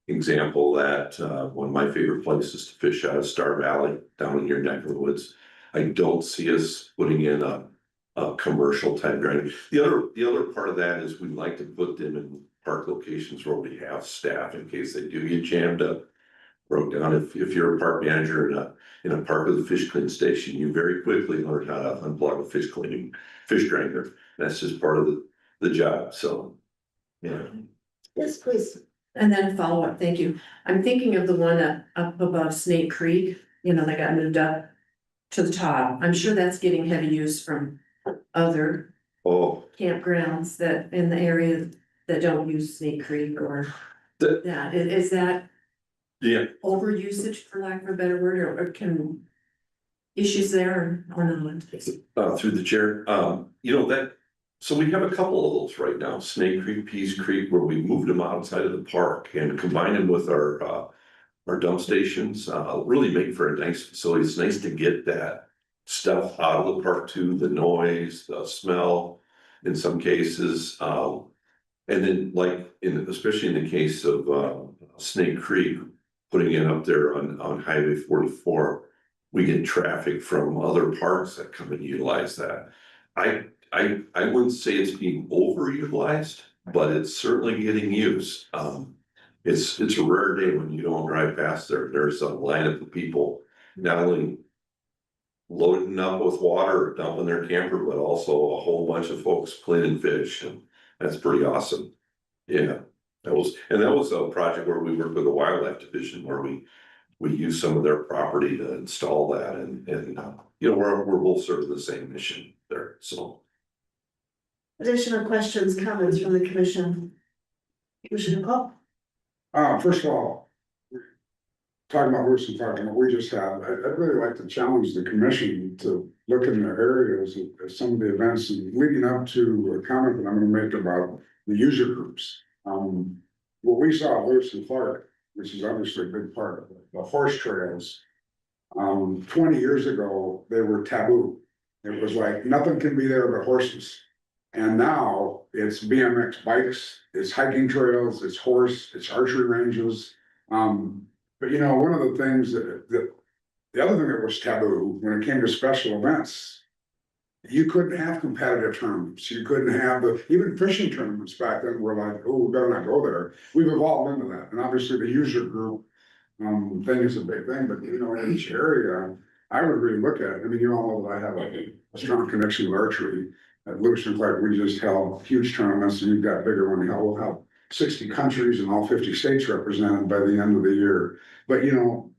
Example that, one of my favorite places to fish out of Star Valley, down in your neck of the woods. I don't see us putting in a commercial type grinding. The other part of that is we like to put them in park locations where we have staff in case they do get jammed up. Broke down, if you're a park manager in a park with a fish clean station, you very quickly learn how to unplug a fish grinder. That's just part of the job, so. Yeah, Yes, please. And then a follow-up, thank you. I'm thinking of the one up above Snake Creek, that got moved up to the top. I'm sure that's getting heavy use from other oh, campgrounds that in the area that don't use Snake Creek or that. Is that yeah, over usage, for lack of a better word, or can issues there or not? through the chair, so we have a couple of those right now, Snake Creek, Pease Creek, where we moved them outside of the park and combined them with our dump stations, really make for a nice facility. It's nice to get that stuff out of the park too, the noise, the smell, in some cases, and then especially in the case of, Snake Creek, putting it up there on Highway 44, we get traffic from other parks that come and utilize that. I wouldn't say it's being overutilized, but it's certainly getting used. It's a rare day when you don't drive past there. There's a lineup of people not only loading up with water, dumping their camper, but also a whole bunch of folks cleaning fish, and that's pretty awesome. Yeah, that was a project where we worked with the wildlife division where we used some of their property to install that, and we're both serving the same mission there, so. Additional questions, comments from the commission? Commissioner Paul? First of all, talking about Wilson Park and what we just had, I'd really like to challenge the commission to look in their areas at some of the events and leading up to a comment that I'm gonna make about the user groups. What we saw at Lewis and Clark, which is obviously a big part of it, the horse trails. 20 years ago, they were taboo. It was like, nothing can be there but horses. And now it's BMX bikes, it's hiking trails, it's horse, it's archery ranges. But one of the things the other thing that was taboo when it came to special events, you couldn't have competitive tournaments. You couldn't have even fishing tournaments back then were like, oh, we better not go there. We've evolved into that. And obviously the user group thing is a big thing, but in each area, I would really look at it. I mean, you all know that I have a strong connection with archery. At Lewis and Clark, we just held huge tournaments, and you've got bigger one. We'll have 60 countries and all 50 states represented by the end of the year. But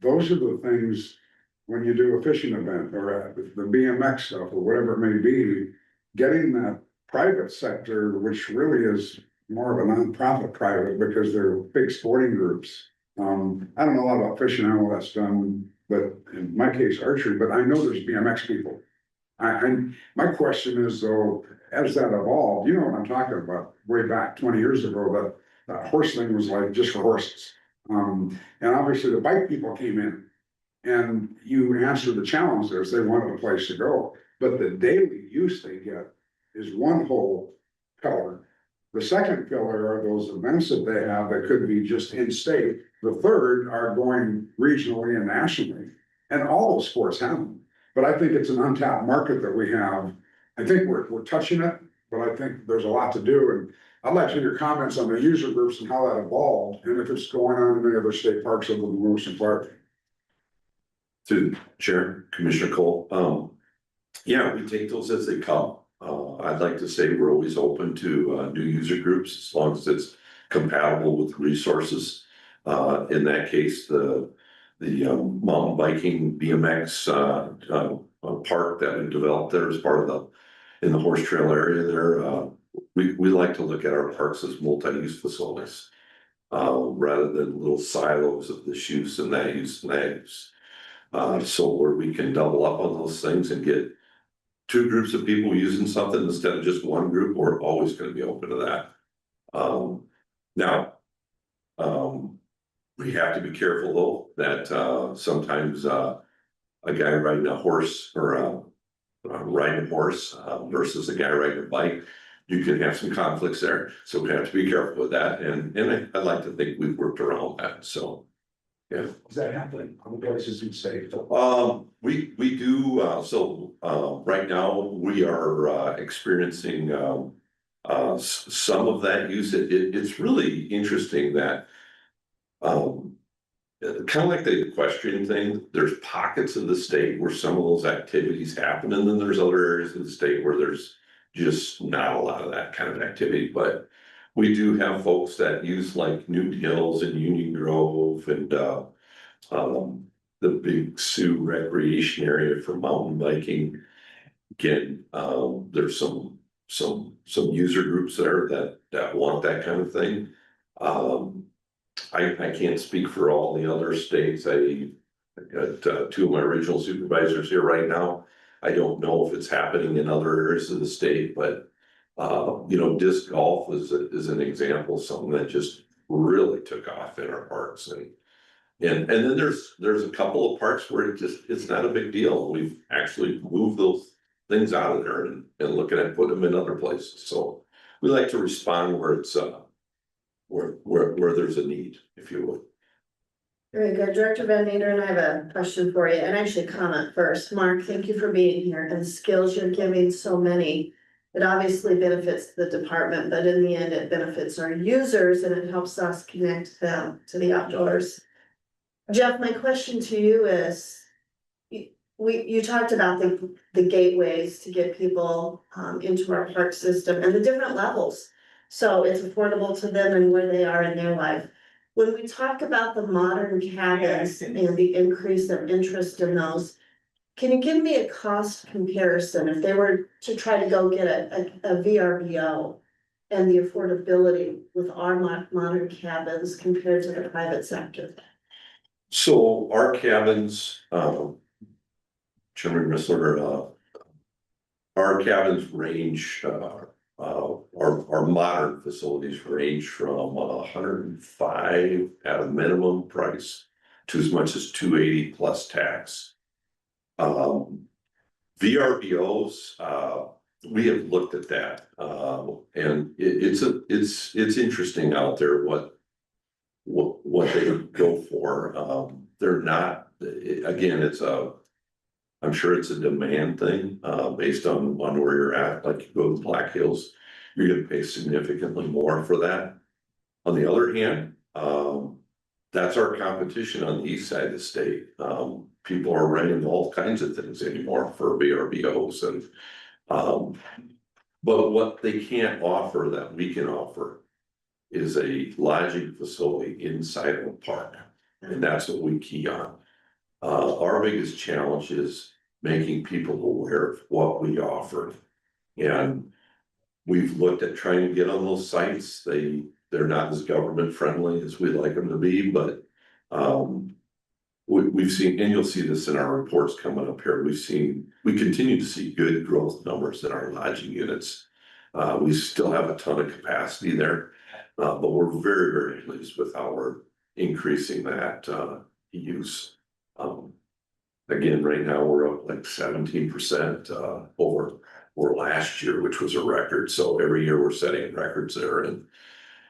those are the things when you do a fishing event or the BMX stuff or whatever it may be, getting that private sector, which really is more of a nonprofit private because they're big sporting groups. I don't know a lot about fishing, I know that's done, but in my case, archery, but I know there's BMX people. My question is though, as that evolved, you know what I'm talking about, way back 20 years ago, that horse thing was like just for horses. And obviously the bike people came in and you answered the challenge there, they wanted a place to go. But the daily use they get is one whole pillar. The second pillar are those events that they have that could be just in state. The third are going regionally and nationally, and all those sports have them. But I think it's an untapped market that we have. I think we're touching it, but I think there's a lot to do. And I'd like to hear your comments on the user groups and how that evolved, and if it's going on in any other state parks other than Lewis and Clark. To Chair, Commissioner Cole, yeah, we take those as they come. I'd like to say we're always open to new user groups as long as it's compatible with resources. In that case, the mountain biking BMX, park that we developed there as part of in the horse trail area there. We like to look at our parks as multi-use facilities. Rather than little silos of this use and that use and that use. So where we can double up on those things and get two groups of people using something instead of just one group, we're always gonna be open to that. Now, we have to be careful though, that sometimes a guy riding a horse or riding a horse versus a guy riding a bike, you can have some conflicts there, so we have to be careful with that, and I like to think we've worked around that, so. Yeah. Is that happening? How many places you say? We do, right now, we are experiencing some of that use. It's really interesting that kind of like the equestrian thing, there's pockets of the state where some of those activities happen, and then there's other areas of the state where there's just not a lot of that kind of activity, but we do have folks that use like Newton Hills and Union Grove and the Big Sioux recreation area for mountain biking. Again, there's some user groups there that want that kind of thing. I can't speak for all the other states. I got two of my regional supervisors here right now. I don't know if it's happening in other areas of the state, but disc golf is an example of something that just really took off in our parks, and then there's a couple of parks where it's not a big deal. We've actually moved those things out of there and looking at putting them in other places. So we like to respond where it's where there's a need, if you would. Very good. Director Van Meter, and I have a question for you, and actually comment first. Mark, thank you for being here, and the skills you're giving so many. It obviously benefits the department, but in the end, it benefits our users and it helps us connect them to the outdoors. Jeff, my question to you is, you talked about the gateways to get people into our park system and the different levels. So it's affordable to them and where they are in their life. When we talk about the modern cabins and the increase of interest in those, can you give me a cost comparison if they were to try to go get a VRBO and the affordability with our modern cabins compared to the private sector? So our cabins, Chairman Missler, our cabins range, our modern facilities range from 105 at a minimum price to as much as 280 plus tax. VRBOs, we have looked at that, and it's interesting out there what they go for. They're not, again, I'm sure it's a demand thing, based on where you're at. Like you go to Black Hills, you're gonna pay significantly more for that. On the other hand, that's our competition on the east side of the state. People are renting all kinds of things anymore for VRBOs and, but what they can't offer that we can offer is a lodging facility inside of a park. And that's what we key on. Our biggest challenge is making people aware of what we offer. And we've looked at trying to get on those sites. They're not as government friendly as we'd like them to be, but we've seen, and you'll see this in our reports coming up here, we continue to see good growth numbers in our lodging units. We still have a ton of capacity there, but we're very, very pleased with how we're increasing that use. Again, right now, we're up like 17% over last year, which was a record. So every year we're setting records there, and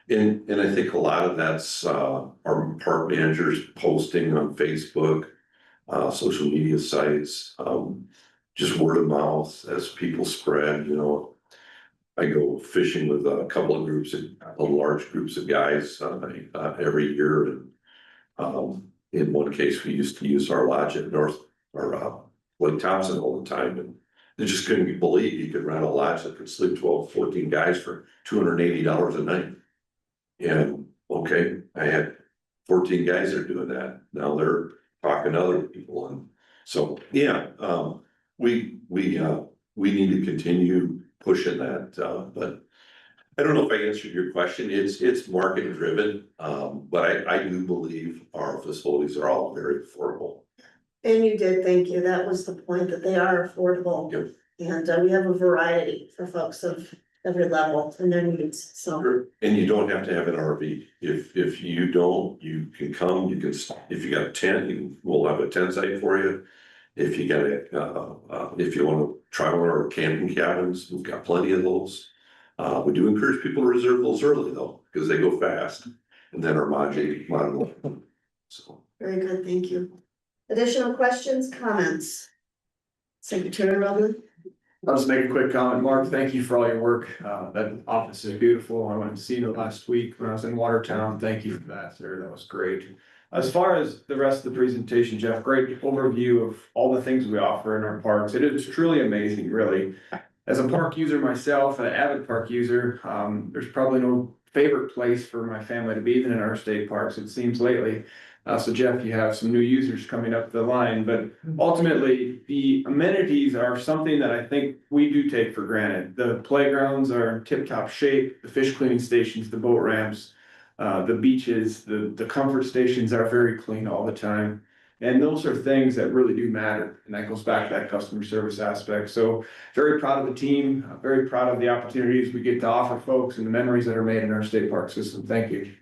I think a lot of that's our park managers posting on Facebook, social media sites, just word of mouth as people spread. I go fishing with a couple of large groups of guys every year, and in one case, we used to use our lodge at Lake Thompson all the time, and they just couldn't believe you could rent a lodge that could sleep 12, 14 guys for $280 a night. And okay, I had 14 guys that are doing that. Now they're talking to other people, and so, yeah, we need to continue pushing that, but I don't know if I answered your question. It's market driven, but I do believe our facilities are all very affordable. And you did, thank you. That was the point, that they are affordable. Yep. And we have a variety for folks of every level and their needs, so. And you don't have to have an RV. If you don't, you can come, you can, if you got a tent, we'll have a tent site for you. If you got if you want to travel or camping cabins, we've got plenty of those. We do encourage people to reserve those early though, because they go fast, and then our module. So. Very good, thank you. Additional questions, comments? Secretary Rowland? I'll just make a quick comment. Mark, thank you for all your work. That office is beautiful. I went to see it last week when I was in Watertown. Thank you for that, sir. That was great. As far as the rest of the presentation, Jeff, great overview of all the things we offer in our parks. It is truly amazing, really. As a park user myself, an avid park user, there's probably no favorite place for my family to be than in our state parks, it seems lately. So Jeff, you have some new users coming up the line, but ultimately the amenities are something that I think we do take for granted. The playgrounds are in tip-top shape, the fish cleaning stations, the boat ramps, the beaches, the comfort stations are very clean all the time. And those are things that really do matter. And that goes back to that customer service aspect. So very proud of the team, very proud of the opportunities we get to offer folks and the memories that are made in our state park system. Thank you.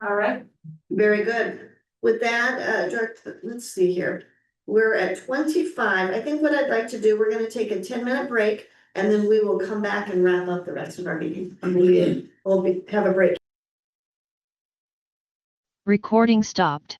All right, very good. With that, Director, let's see here. We're at 25. I think what I'd like to do, we're gonna take a 10-minute break and then we will come back and wrap up the rest of our meeting. We'll have a break. Recording stopped.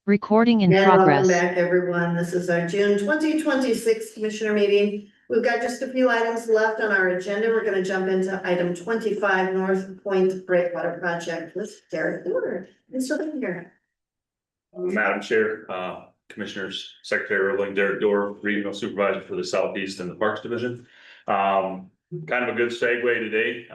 Recording in And welcome progress. back, everyone. This is our June 2026 Commissioner meeting. We've got just a few items left on our agenda. We're gonna jump into item 25, North Point Breakwater Project with Derek Porter. Thanks for being here. Madam Chair, Commissioners, Secretary Roebling, Derek Dorr, Regional Supervisor for the Southeast and the Parks Division. Kind of a good segue today.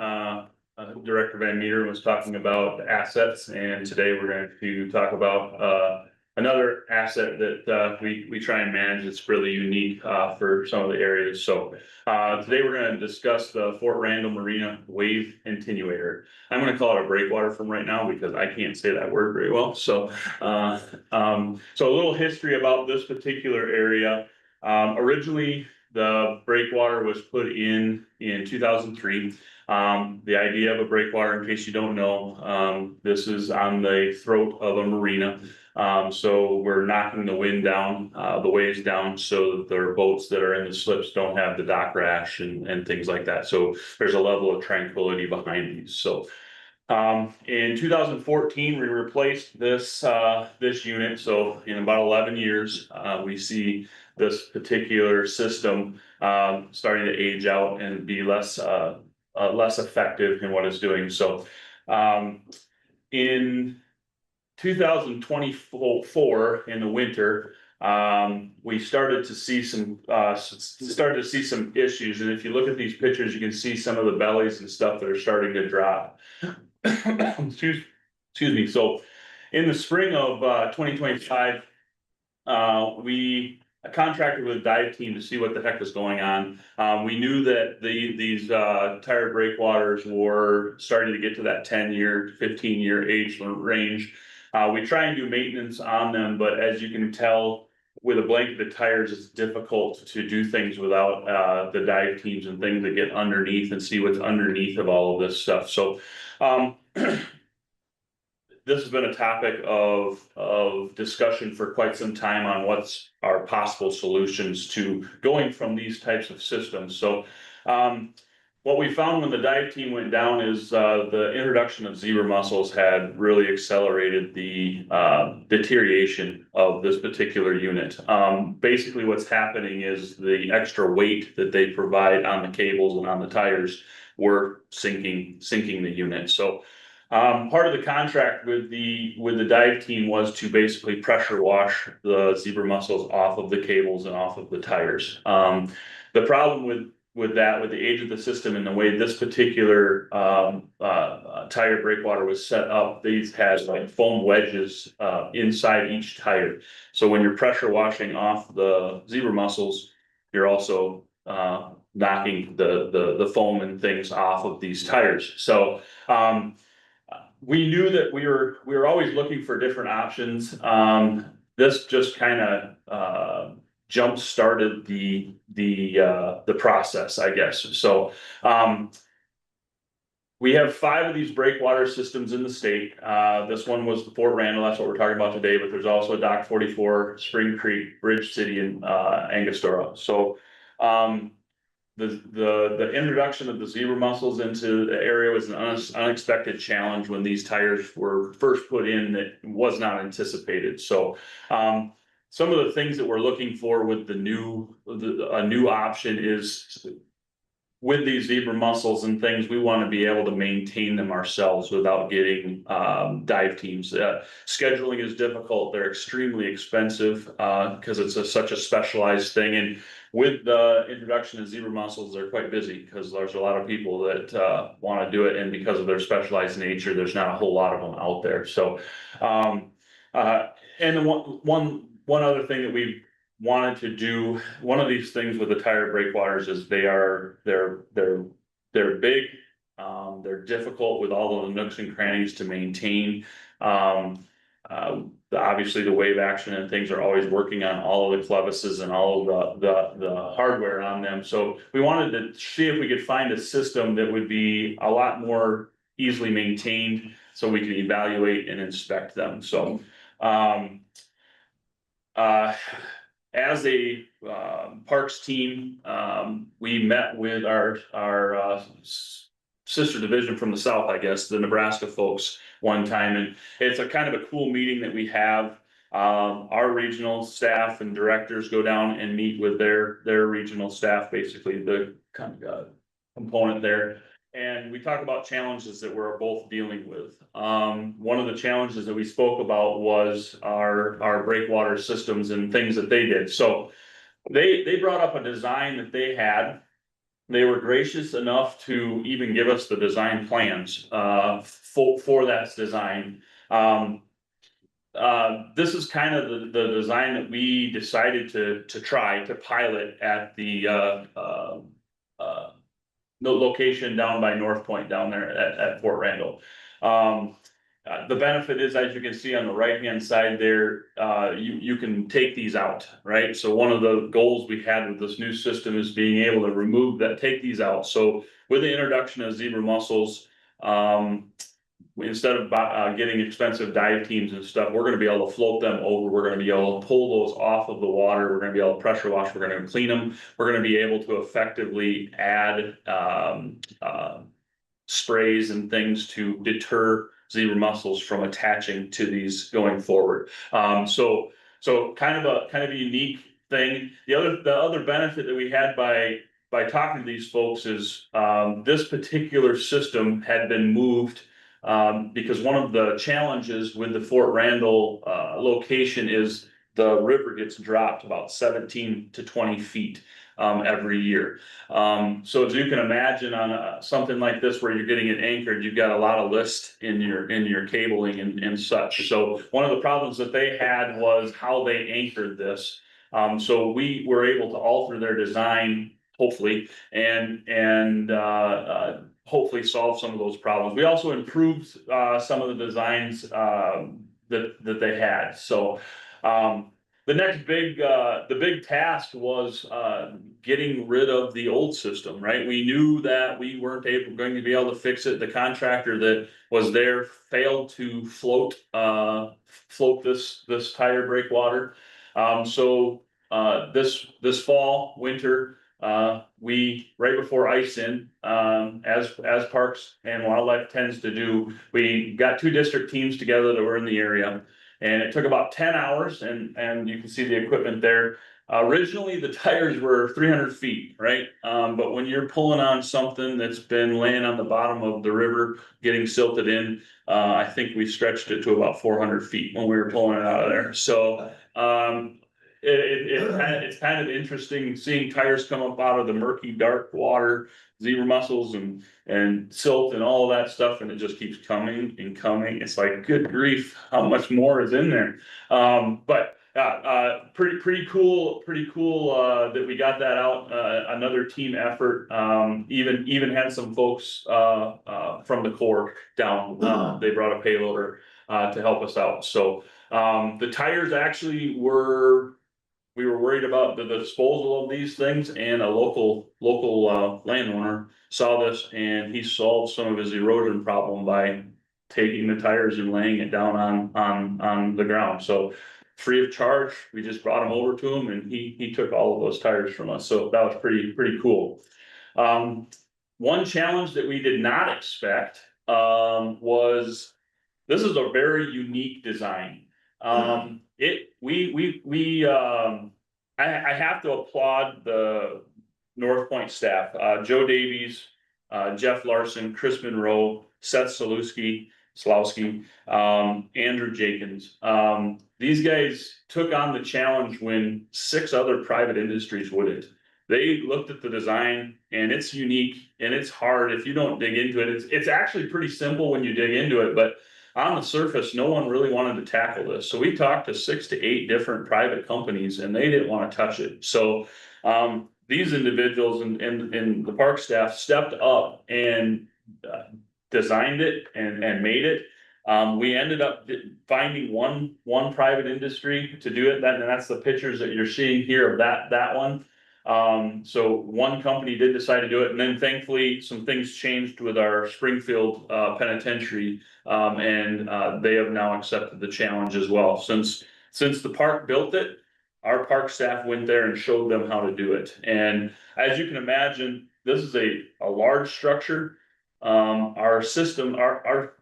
Director Van Meter was talking about assets, and today we're going to talk about another asset that we try and manage. It's really unique for some of the areas. So today we're going to discuss the Fort Randall Marina Wave Attenuator. I'm going to call it a breakwater from right now because I can't say that word very well. So so a little history about this particular area. Originally, the breakwater was put in 2003. The idea of a breakwater, in case you don't know, this is on the throat of a marina. So we're knocking the wind down, the waves down, so that their boats that are in the slips don't have the dock rash and things like that. So there's a level of tranquility behind these. So in 2014, we replaced this unit. So in about 11 years, we see this particular system starting to age out and be less effective in what it's doing. So in 2024, in the winter, we started to see some issues. And if you look at these pictures, you can see some of the bellies and stuff that are starting to drop. Excuse me. So in the spring of 2025, we contracted with a dive team to see what the heck was going on. We knew that these tire breakwaters were starting to get to that 10-year, 15-year age range. We try and do maintenance on them, but as you can tell, with a blanket of tires, it's difficult to do things without the dive teams and things that get underneath and see what's underneath of all of this stuff. So this has been a topic of discussion for quite some time on what's our possible solutions to going from these types of systems. So what we found when the dive team went down is the introduction of zebra mussels had really accelerated the deterioration of this particular unit. Basically what's happening is the extra weight that they provide on the cables and on the tires were sinking the unit. So part of the contract with the dive team was to basically pressure wash the zebra mussels off of the cables and off of the tires. The problem with the age of the system and the way this particular tire breakwater was set up, these had like foam wedges inside each tire. So when you're pressure washing off the zebra mussels, you're also knocking the foam and things off of these tires. So we knew that we were always looking for different options. This just kind of jump started the process, I guess. So we have 5 of these breakwater systems in the state. This one was the Fort Randall, that's what we're talking about today, but there's also a Dock 44, Spring Creek, Bridge City, and Angostura. So the introduction of the zebra mussels into the area was an unexpected challenge when these tires were first put in that was not anticipated. So some of the things that we're looking for with a new option is with these zebra mussels and things, we want to be able to maintain them ourselves without getting dive teams. Scheduling is difficult. They're extremely expensive because it's such a specialized thing. And with the introduction of zebra mussels, they're quite busy because there's a lot of people that want to do it. And because of their specialized nature, there's not a whole lot of them out there. So, and the one other thing that we wanted to do, one of these things with the tire breakwaters is they're big, they're difficult with all of the nooks and crannies to maintain. Obviously the wave action and things are always working on all of the clevises and all of the hardware on them. So we wanted to see if we could find a system that would be a lot more easily maintained so we could evaluate and inspect them. So as a parks team, we met with our sister division from the south, I guess, the Nebraska folks one time, and it's a kind of a cool meeting that we have. Our regional staff and directors go down and meet with their regional staff, basically the kind of component there. And we talk about challenges that we're both dealing with. One of the challenges that we spoke about was our breakwater systems and things that they did. So they brought up a design that they had. They were gracious enough to even give us the design plans for that design. This is kind of the design that we decided to try to pilot at the location down by North Point down there at Fort Randall. The benefit is, as you can see on the right-hand side there, you can take these out, right? So one of the goals we had with this new system is being able to remove that, take these out. So with the introduction of zebra mussels, instead of getting expensive dive teams and stuff, we're gonna be able to float them over. We're gonna be able to pull those off of the water. We're gonna be able to pressure wash. We're gonna clean them. We're gonna be able to effectively add sprays and things to deter zebra mussels from attaching to these going forward. So kind of a unique thing. The other benefit that we had by talking to these folks is this particular system had been moved because one of the challenges with the Fort Randall location is the river gets dropped about 17 to 20 feet every year. So as you can imagine on something like this where you're getting it anchored, you've got a lot of list in your cabling and such. So one of the problems that they had was how they anchored this. So we were able to alter their design, hopefully, and hopefully solve some of those problems. We also improved some of the designs that they had. So the next big task was getting rid of the old system, right? We knew that we weren't going to be able to fix it. The contractor that was there failed to float this tire breakwater. So this fall, winter, we, right before ice in, as Parks and Wildlife tends to do, we got 2 district teams together that were in the area. And it took about 10 hours and you can see the equipment there. Originally, the tires were 300 feet, right? But when you're pulling on something that's been laying on the bottom of the river, getting silted in, I think we stretched it to about 400 feet when we were pulling it out of there. So it's kind of interesting seeing tires come up out of the murky, dark water, zebra mussels and silt and all of that stuff, and it just keeps coming and coming. It's like, good grief, how much more is in there? But pretty cool that we got that out. Another team effort. Even had some folks from the Corps down. They brought a payloader to help us out. So the tires actually we were worried about the disposal of these things, and a local landowner saw this and he solved some of his erosion problem by taking the tires and laying it down on the ground. So free of charge, we just brought them over to him and he took all of those tires from us. So that was pretty cool. One challenge that we did not expect was this is a very unique design. I have to applaud the North Point staff, Joe Davies, Jeff Larson, Chris Monroe, Seth Slowski, Andrew Jenkins. These guys took on the challenge when 6 other private industries wouldn't. They looked at the design and it's unique and it's hard if you don't dig into it. It's actually pretty simple when you dig into it, but on the surface, no one really wanted to tackle this. So we talked to 6 to 8 different private companies and they didn't want to touch it. So these individuals and the park staff stepped up and designed it and made it. We ended up finding one private industry to do it. And that's the pictures that you're seeing here of that one. So one company did decide to do it, and then thankfully some things changed with our Springfield penitentiary, and they have now accepted the challenge as well. Since the park built it, our park staff went there and showed them how to do it. And as you can imagine, this is a large structure. Our system, our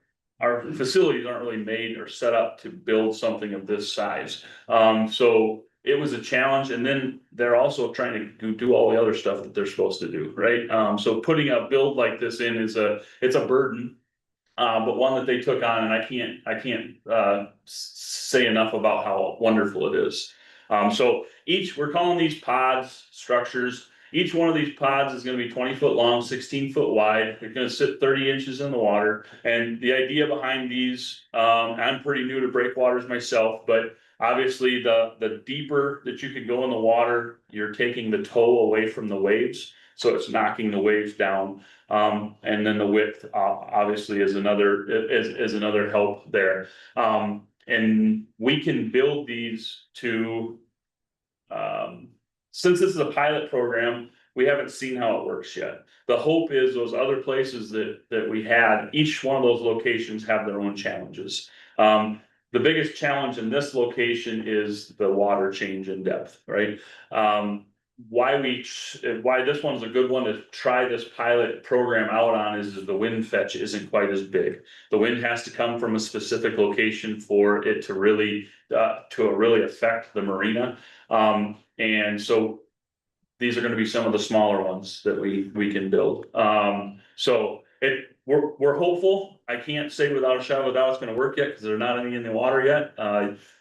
our facilities aren't really made or set up to build something of this size. So it was a challenge, and then they're also trying to do all the other stuff that they're supposed to do, right? So putting a build like this in it's a burden. But one that they took on, and I can't say enough about how wonderful it is. So we're calling these pods structures. Each one of these pods is gonna be 20 foot long, 16 foot wide. They're gonna sit 30 inches in the water. And the idea behind these, I'm pretty new to breakwaters myself, but obviously the deeper that you can go in the water, you're taking the tow away from the waves. So it's knocking the waves down. And then the width, obviously is another help there. And we can build these to, since this is a pilot program, we haven't seen how it works yet. The hope is those other places that we had, each one of those locations have their own challenges. The biggest challenge in this location is the water change in depth, right? Why this one's a good one to try this pilot program out on is the wind fetch isn't quite as big. The wind has to come from a specific location for it to really affect the marina. And so these are gonna be some of the smaller ones that we can build. So we're hopeful. I can't say without a shadow of a doubt it's gonna work yet, because there's not any in the water yet.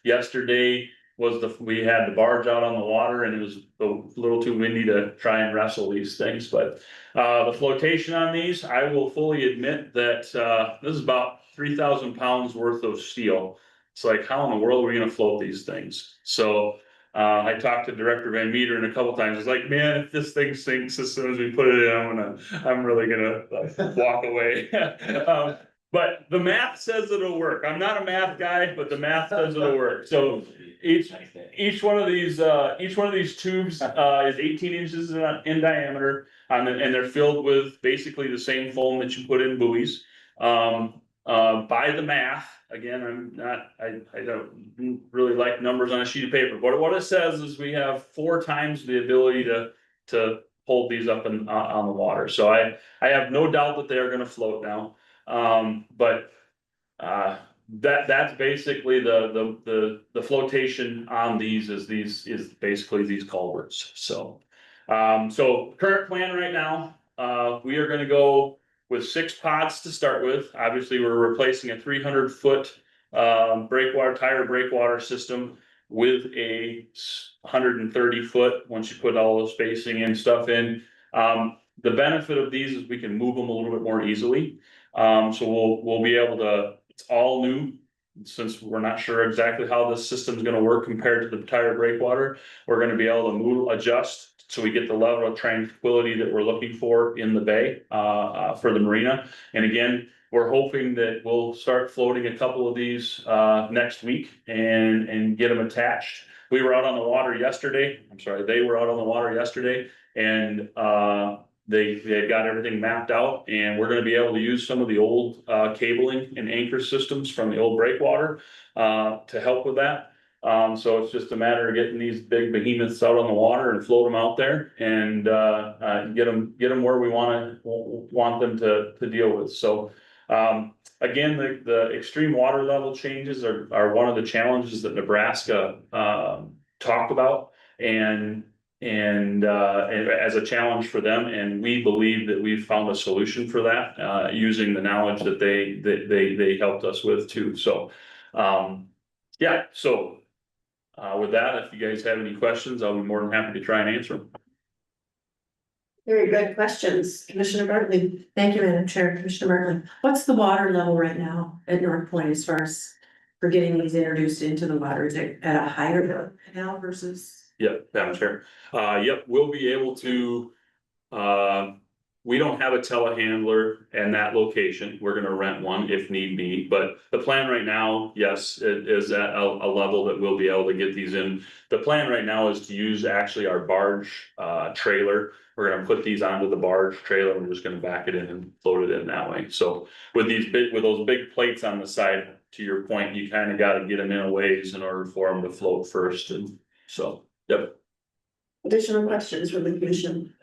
Yesterday we had the barge out on the water, and it was a little too windy to try and wrestle these things, but the flotation on these, I will fully admit that this is about 3,000 pounds worth of steel. It's like, how in the world are we gonna float these things? So I talked to Director Van Meter a couple times. It's like, man, if this thing sinks as soon as we put it in, I'm really gonna walk away. But the math says it'll work. I'm not a math guy, but the math says it'll work. So each one of these tubes is 18 inches in diameter, and they're filled with basically the same foam that you put in buoys. By the math, again, I don't really like numbers on a sheet of paper, but what it says is we have 4 times the ability to hold these up on the water. So I have no doubt that they are gonna float now. But that's basically the flotation on these is basically these culverts. So current plan right now, we are gonna go with 6 pods to start with. Obviously, we're replacing a 300-foot tire breakwater system with a 130-foot, once you put all the spacing and stuff in. The benefit of these is we can move them a little bit more easily. So we'll be able to, it's all new, since we're not sure exactly how this system's gonna work compared to the tire breakwater. We're gonna be able to adjust, so we get the level of tranquility that we're looking for in the bay, for the marina. And again, we're hoping that we'll start floating a couple of these, next week and get them attached. We were out on the water yesterday. They were out on the water yesterday, and, they got everything mapped out, and we're gonna be able to use some of the old cabling and anchor systems from the old breakwater to help with that. So it's just a matter of getting these big behemoths out on the water and float them out there and get them where we want them to deal with. So again, the extreme water level changes are one of the challenges that Nebraska talked about, and as a challenge for them, and we believe that we've found a solution for that, using the knowledge that they helped us with too. So, yeah, so, with that, if you guys have any questions, I'll be more than happy to try and answer them. Very good questions, Commissioner Bartley. Thank you, Madam Chair, Commissioner Martin. What's the water level right now at North Point as far as for getting these introduced into the water? Is it at a higher level now versus? Yep, Madam Chair. Yep, we'll be able to, we don't have a telehandler in that location. We're gonna rent one if need be, but the plan right now, yes, it is at a level that we'll be able to get these in. The plan right now is to use actually our barge trailer. We're gonna put these onto the barge trailer, and we're just gonna back it in and float it in that way. So with those big plates on the side, to your point, you kind of got to get them in a ways in order for them to float first, and so, yep. Additional questions from the commission?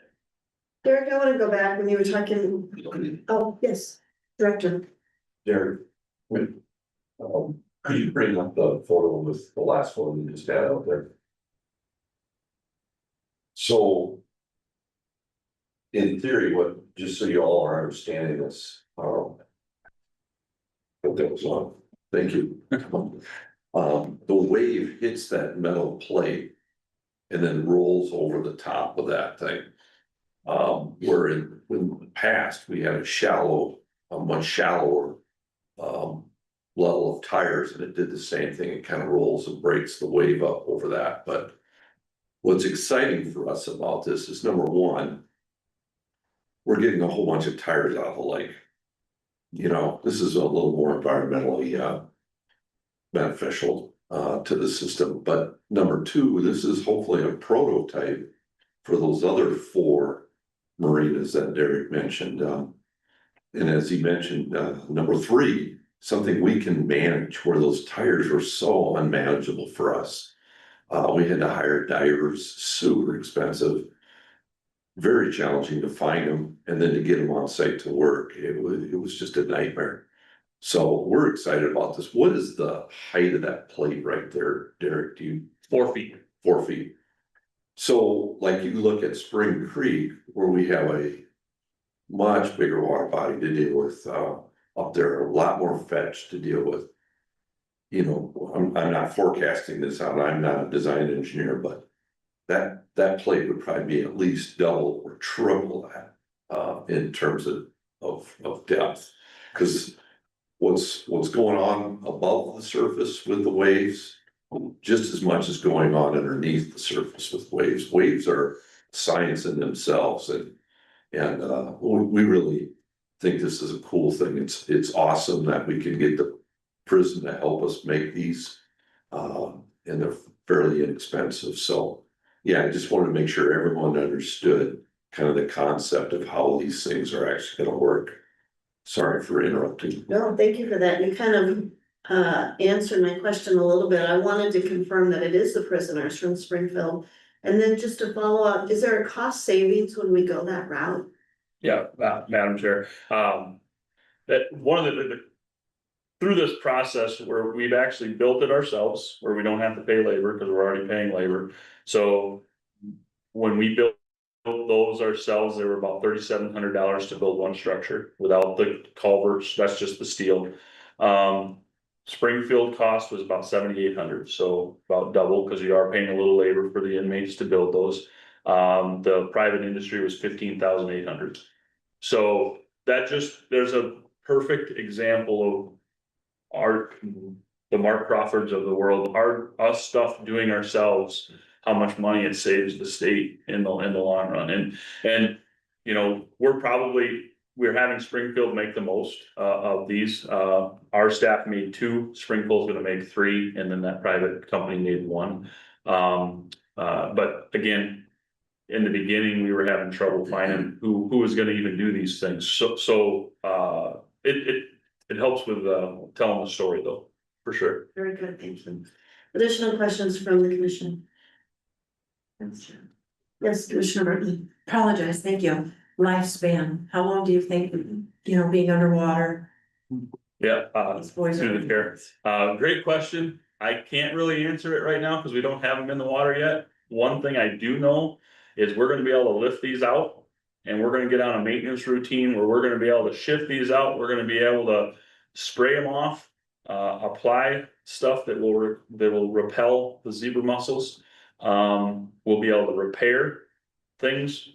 Derek, I want to go back when you were talking. Oh, yes, Director. Derek, Could you bring up the photo with the last one you just had out there? So. In theory, just so you all are understanding this, Put those on, thank you. The wave hits that metal plate. And then rolls over the top of that thing. Where in the past, we had a much shallower. Level of tires, and it did the same thing, it kind of rolls and breaks the wave up over that, but. What's exciting for us about this is, number one. We're getting a whole bunch of tires out of the lake. You know, this is a little more environmentally, beneficial, to the system, but number two, this is hopefully a prototype. For those other 4 marinas that Derek mentioned, and as he mentioned, number 3, something we can manage where those tires are so unmanageable for us. We had to hire divers, super expensive. Very challenging to find them, and then to get them on site to work, it was just a nightmare. So we're excited about this. What is the height of that plate right there, Derek? Do you? 4 feet. 4 feet. So like you look at Spring Creek, where we have a much bigger water body to deal with, up there, a lot more fetch to deal with. You know, I'm not forecasting this out, I'm not a design engineer, but that plate would probably be at least double or triple that, in terms of depth. Cause what's going on above the surface with the waves, just as much as going on underneath the surface with waves. Waves are science in themselves, and we really think this is a cool thing. It's awesome that we can get the prison to help us make these, and they're fairly inexpensive. So yeah, I just wanted to make sure everyone understood kind of the concept of how these things are actually gonna work. Sorry for interrupting. No, thank you for that. You kind of answered my question a little bit. I wanted to confirm that it is the prisoners from Springfield. And then just to follow up, is there a cost savings when we go that route? Yeah, Madam Chair, that one of the through this process where we've actually built it ourselves, where we don't have to pay labor because we're already paying labor. So when we built those ourselves, they were about $3,700 to build one structure without the culverts. That's just the steel. Springfield cost was about $7,800, so about double, because you are paying a little labor for the inmates to build those. The private industry was $15,800. So that there's a perfect example of the Mark Crawfords of the world, us stuff doing ourselves, how much money it saves the state in the long run. And you know, we're having Springfield make the most of these. Our staff made 2, Springfield's gonna make 3, and then that private company made 1. But again, in the beginning, we were having trouble finding who was gonna even do these things. So it helps with telling the story though, for sure. Very good, thank you. Additional questions from the commission? Yes, Commissioner Bartley. Apologize, thank you. Lifespan, how long do you think, being underwater? Yeah, These boys through are. the chair. Great question. I can't really answer it right now because we don't have them in the water yet. One thing I do know is we're gonna be able to lift these out. And we're gonna get on a maintenance routine where we're gonna be able to shift these out. We're gonna be able to spray them off. Apply stuff that will repel the zebra mussels. We'll be able to repair things.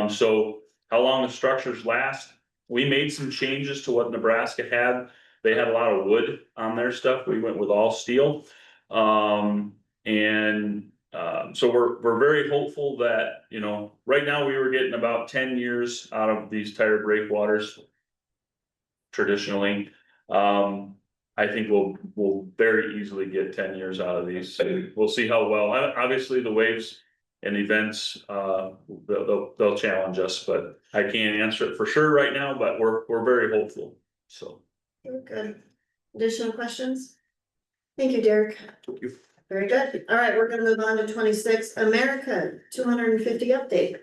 So how long the structures last, we made some changes to what Nebraska had. They had a lot of wood on their stuff. We went with all steel. So we're very hopeful that, right now we were getting about 10 years out of these tire breakwaters. Traditionally, I think we'll very easily get 10 years out of these. We'll see how well. Obviously, the waves and events, they'll challenge us, but I can't answer it for sure right now. But we're very hopeful. So. Very good. Additional questions? Thank you, Derek. Thank you. Very good. All right, we're gonna move on to 26, America 250 update.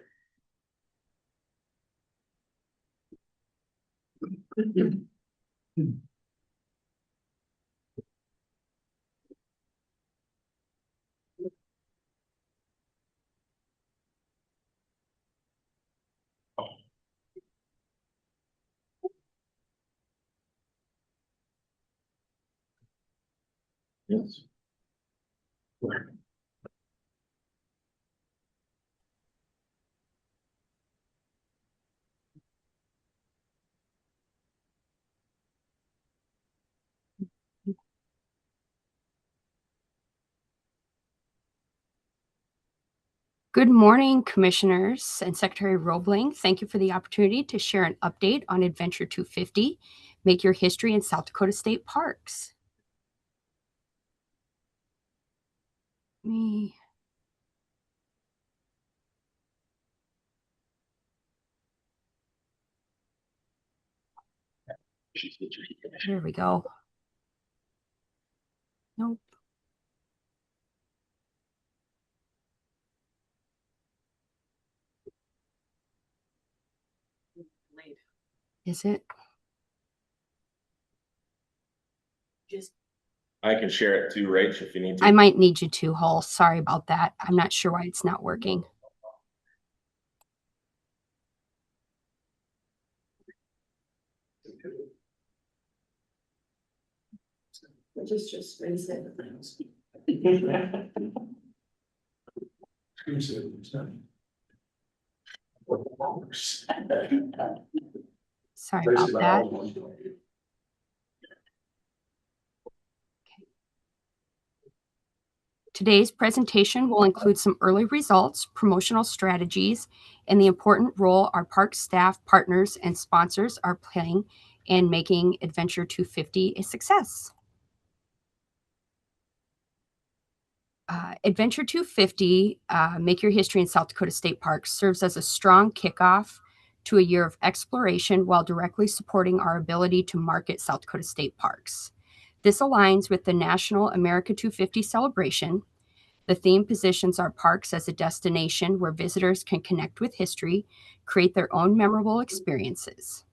Yes. Good morning, Commissioners and Secretary Roebling. Thank you for the opportunity to share an update on Adventure 250, Make Your History in South Dakota State Parks. There we go. Nope. Is it? I can share it too, Rach, if you need to. I might need you to, Hull. Sorry about that. I'm not sure why it's not working. Just raise it. Sorry about that. Today's presentation will include some early results, promotional strategies, and the important role our park staff, partners, and sponsors are playing in making Adventure 250 a success. Adventure 250, Make Your History in South Dakota State Parks, serves as a strong kickoff to a year of exploration while directly supporting our ability to market South Dakota State Parks. This aligns with the National America 250 celebration. The theme positions our parks as a destination where visitors can connect with history, create their own memorable experiences.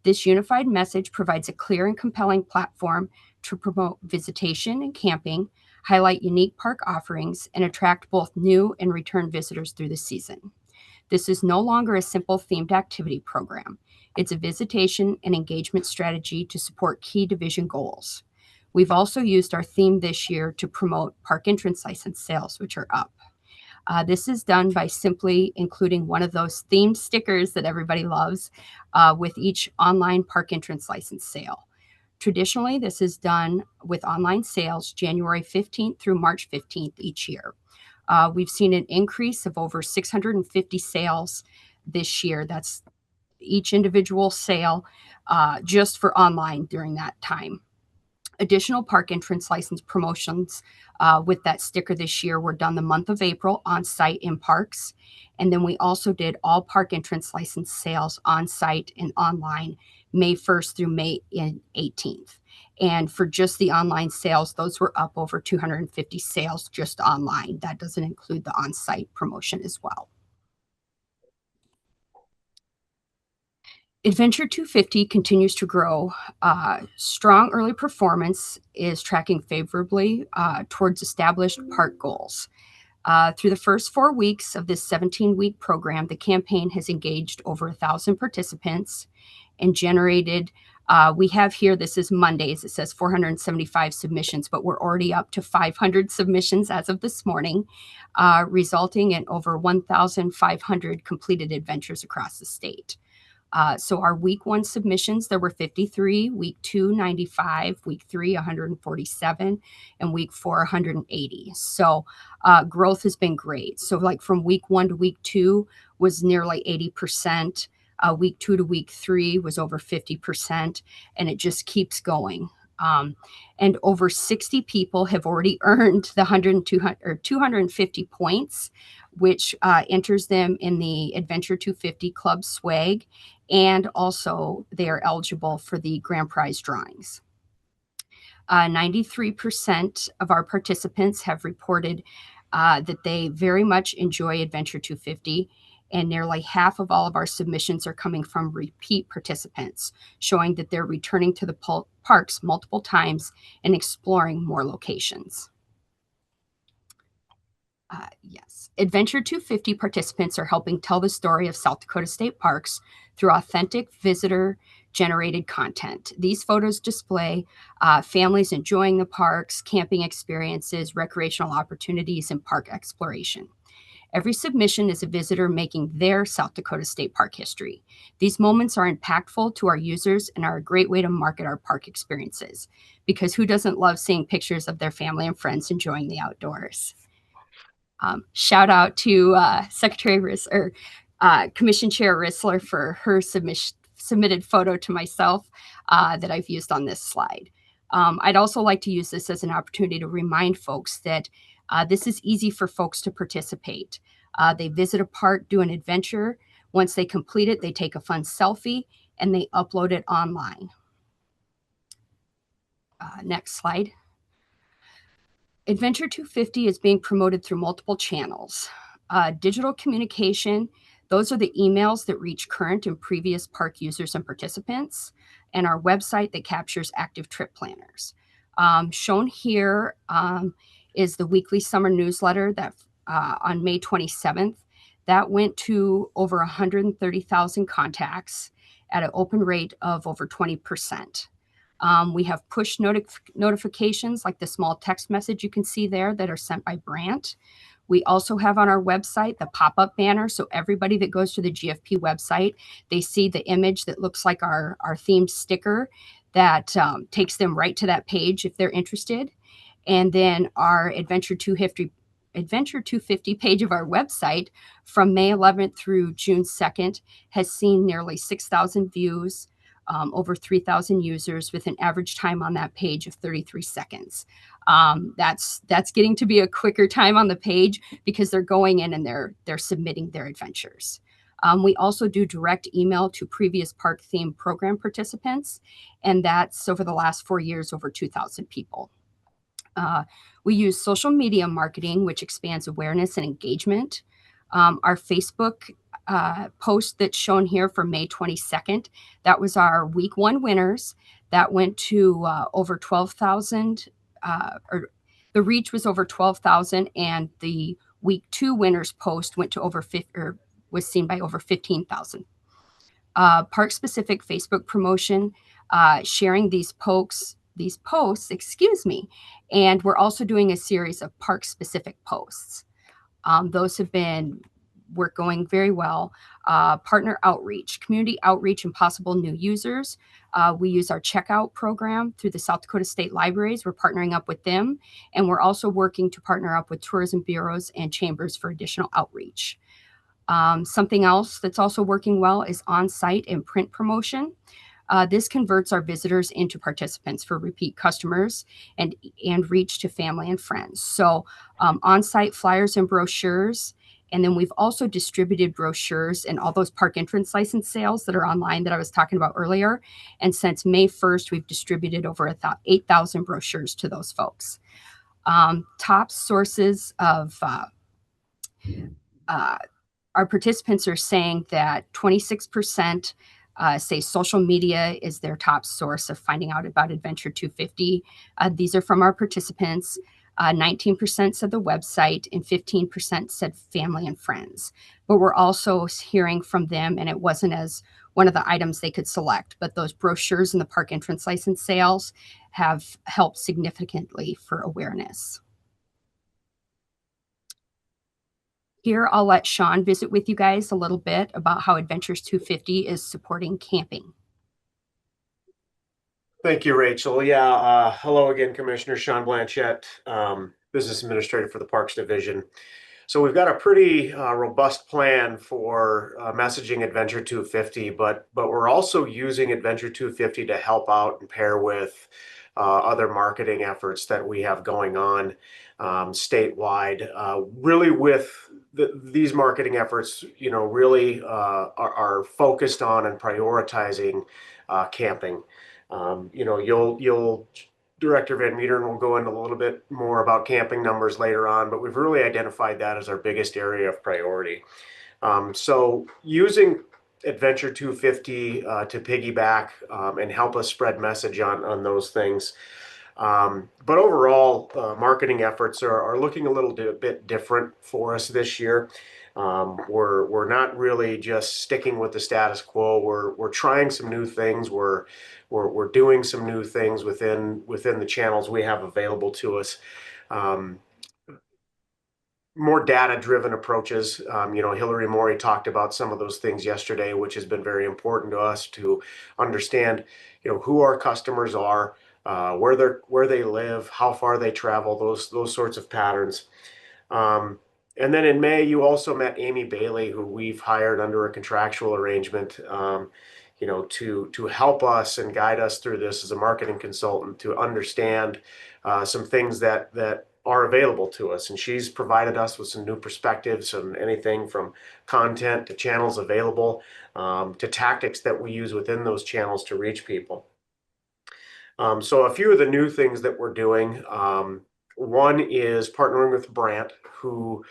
This unified message provides a clear and compelling platform to promote visitation and camping, highlight unique park offerings, and attract both new and return visitors through the season. This is no longer a simple themed activity program. It's a visitation and engagement strategy to support key division goals. We've also used our theme this year to promote park entrance license sales, which are up. This is done by simply including one of those themed stickers that everybody loves with each online park entrance license sale. Traditionally, this is done with online sales January 15th through March 15th each year. We've seen an increase of over 650 sales this year. That's each individual sale just for online during that time. Additional park entrance license promotions with that sticker this year were done the month of April on site in parks. And then we also did all park entrance license sales on site and online May 1st through May 18th. And for just the online sales, those were up over 250 sales just online. That doesn't include the on-site promotion as well. Adventure 250 continues to grow. Strong early performance is tracking favorably towards established park goals. Through the first 4 weeks of this 17-week program, the campaign has engaged over 1,000 participants and generated, we have here, this is Mondays, it says 475 submissions, but we're already up to 500 submissions as of this morning, resulting in over 1,500 completed adventures across the state. So our week 1 submissions, there were 53, week 2, 95, week 3, 147, and week 4, 180. So growth has been great. So like from week 1 to week 2 was nearly 80%. Week 2 to week 3 was over 50%, and it just keeps going. And over 60 people have already earned the 250 points, which enters them in the Adventure 250 Club swag, and also they are eligible for the grand prize drawings. 93% of our participants have reported that they very much enjoy Adventure 250, and nearly half of all of our submissions are coming from repeat participants, showing that they're returning to the parks multiple times and exploring more locations. Yes, Adventure 250 participants are helping tell the story of South Dakota State Parks through authentic visitor generated content. These photos display families enjoying the parks, camping experiences, recreational opportunities, and park exploration. Every submission is a visitor making their South Dakota State Park history. These moments are impactful to our users and are a great way to market our park experiences, because who doesn't love seeing pictures of their family and friends enjoying the outdoors? Shout out to Commission Chair Rissler for her submitted photo to myself that I've used on this slide. I'd also like to use this as an opportunity to remind folks that this is easy for folks to participate. They visit a park, do an adventure. Once they complete it, they take a fun selfie and they upload it online. Next slide. Adventure 250 is being promoted through multiple channels. Digital communication, those are the emails that reach current and previous park users and participants, and our website that captures active trip planners. Shown here is the weekly summer newsletter that on May 27th, that went to over 130,000 contacts at an open rate of over 20%. We have push notifications like the small text message you can see there that are sent by Brant. We also have on our website the pop-up banner. So everybody that goes to the GFP website, they see the image that looks like our themed sticker that takes them right to that page if they're interested. And then our Adventure 250 page of our website from May 11th through June 2nd has seen nearly 6,000 views, over 3,000 users with an average time on that page of 33 seconds. That's getting to be a quicker time on the page because they're going in and they're submitting their adventures. We also do direct email to previous park theme program participants, and that's over the last 4 years, over 2,000 people. We use social media marketing, which expands awareness and engagement. Our Facebook post that's shown here for May 22nd, that was our week 1 winners. That went to over 12,000, or the reach was over 12,000, and the week 2 winners post went to over was seen by over 15,000. Park specific Facebook promotion, sharing these posts, and we're also doing a series of park specific posts. Those have been going very well. Partner outreach, community outreach, and possible new users. We use our checkout program through the South Dakota State Libraries. We're partnering up with them, and we're also working to partner up with tourism bureaus and chambers for additional outreach. Something else that's also working well is on-site and print promotion. This converts our visitors into participants for repeat customers and reach to family and friends. So on-site flyers and brochures. And then we've also distributed brochures and all those park entrance license sales that are online that I was talking about earlier. And since May 1st, we've distributed over 8,000 brochures to those folks. Top sources of our participants are saying that 26% say social media is their top source of finding out about Adventure 250. These are from our participants. 19% said the website, and 15% said family and friends. But we're also hearing from them, and it wasn't as one of the items they could select, but those brochures and the park entrance license sales have helped significantly for awareness. Here, I'll let Sean visit with you guys a little bit about how Adventures 250 is supporting camping. Thank you, Rachel. Yeah, hello again, Commissioner Sean Blanchette, Business Administrator for the Parks Division. So we've got a pretty robust plan for messaging Adventure 250, but we're also using Adventure 250 to help out and pair with other marketing efforts that we have going on statewide. Really with these marketing efforts, really are focused on and prioritizing camping. Director Van Meteren will go into a little bit more about camping numbers later on, but we've really identified that as our biggest area of priority. So using Adventure 250 to piggyback and help us spread message on those things. But overall, marketing efforts are looking a little bit different for us this year. We're not really just sticking with the status quo. We're trying some new things. We're doing some new things within the channels we have available to us. More data-driven approaches. Hillary Morey talked about some of those things yesterday, which has been very important to us to understand, who our customers are, where they live, how far they travel, those sorts of patterns. And then in May, you also met Amy Bailey, who we've hired under a contractual arrangement, to help us and guide us through this as a marketing consultant to understand some things that are available to us. And she's provided us with some new perspectives on anything from content to channels available, to tactics that we use within those channels to reach people. So a few of the new things that we're doing, one is partnering with Brandt, who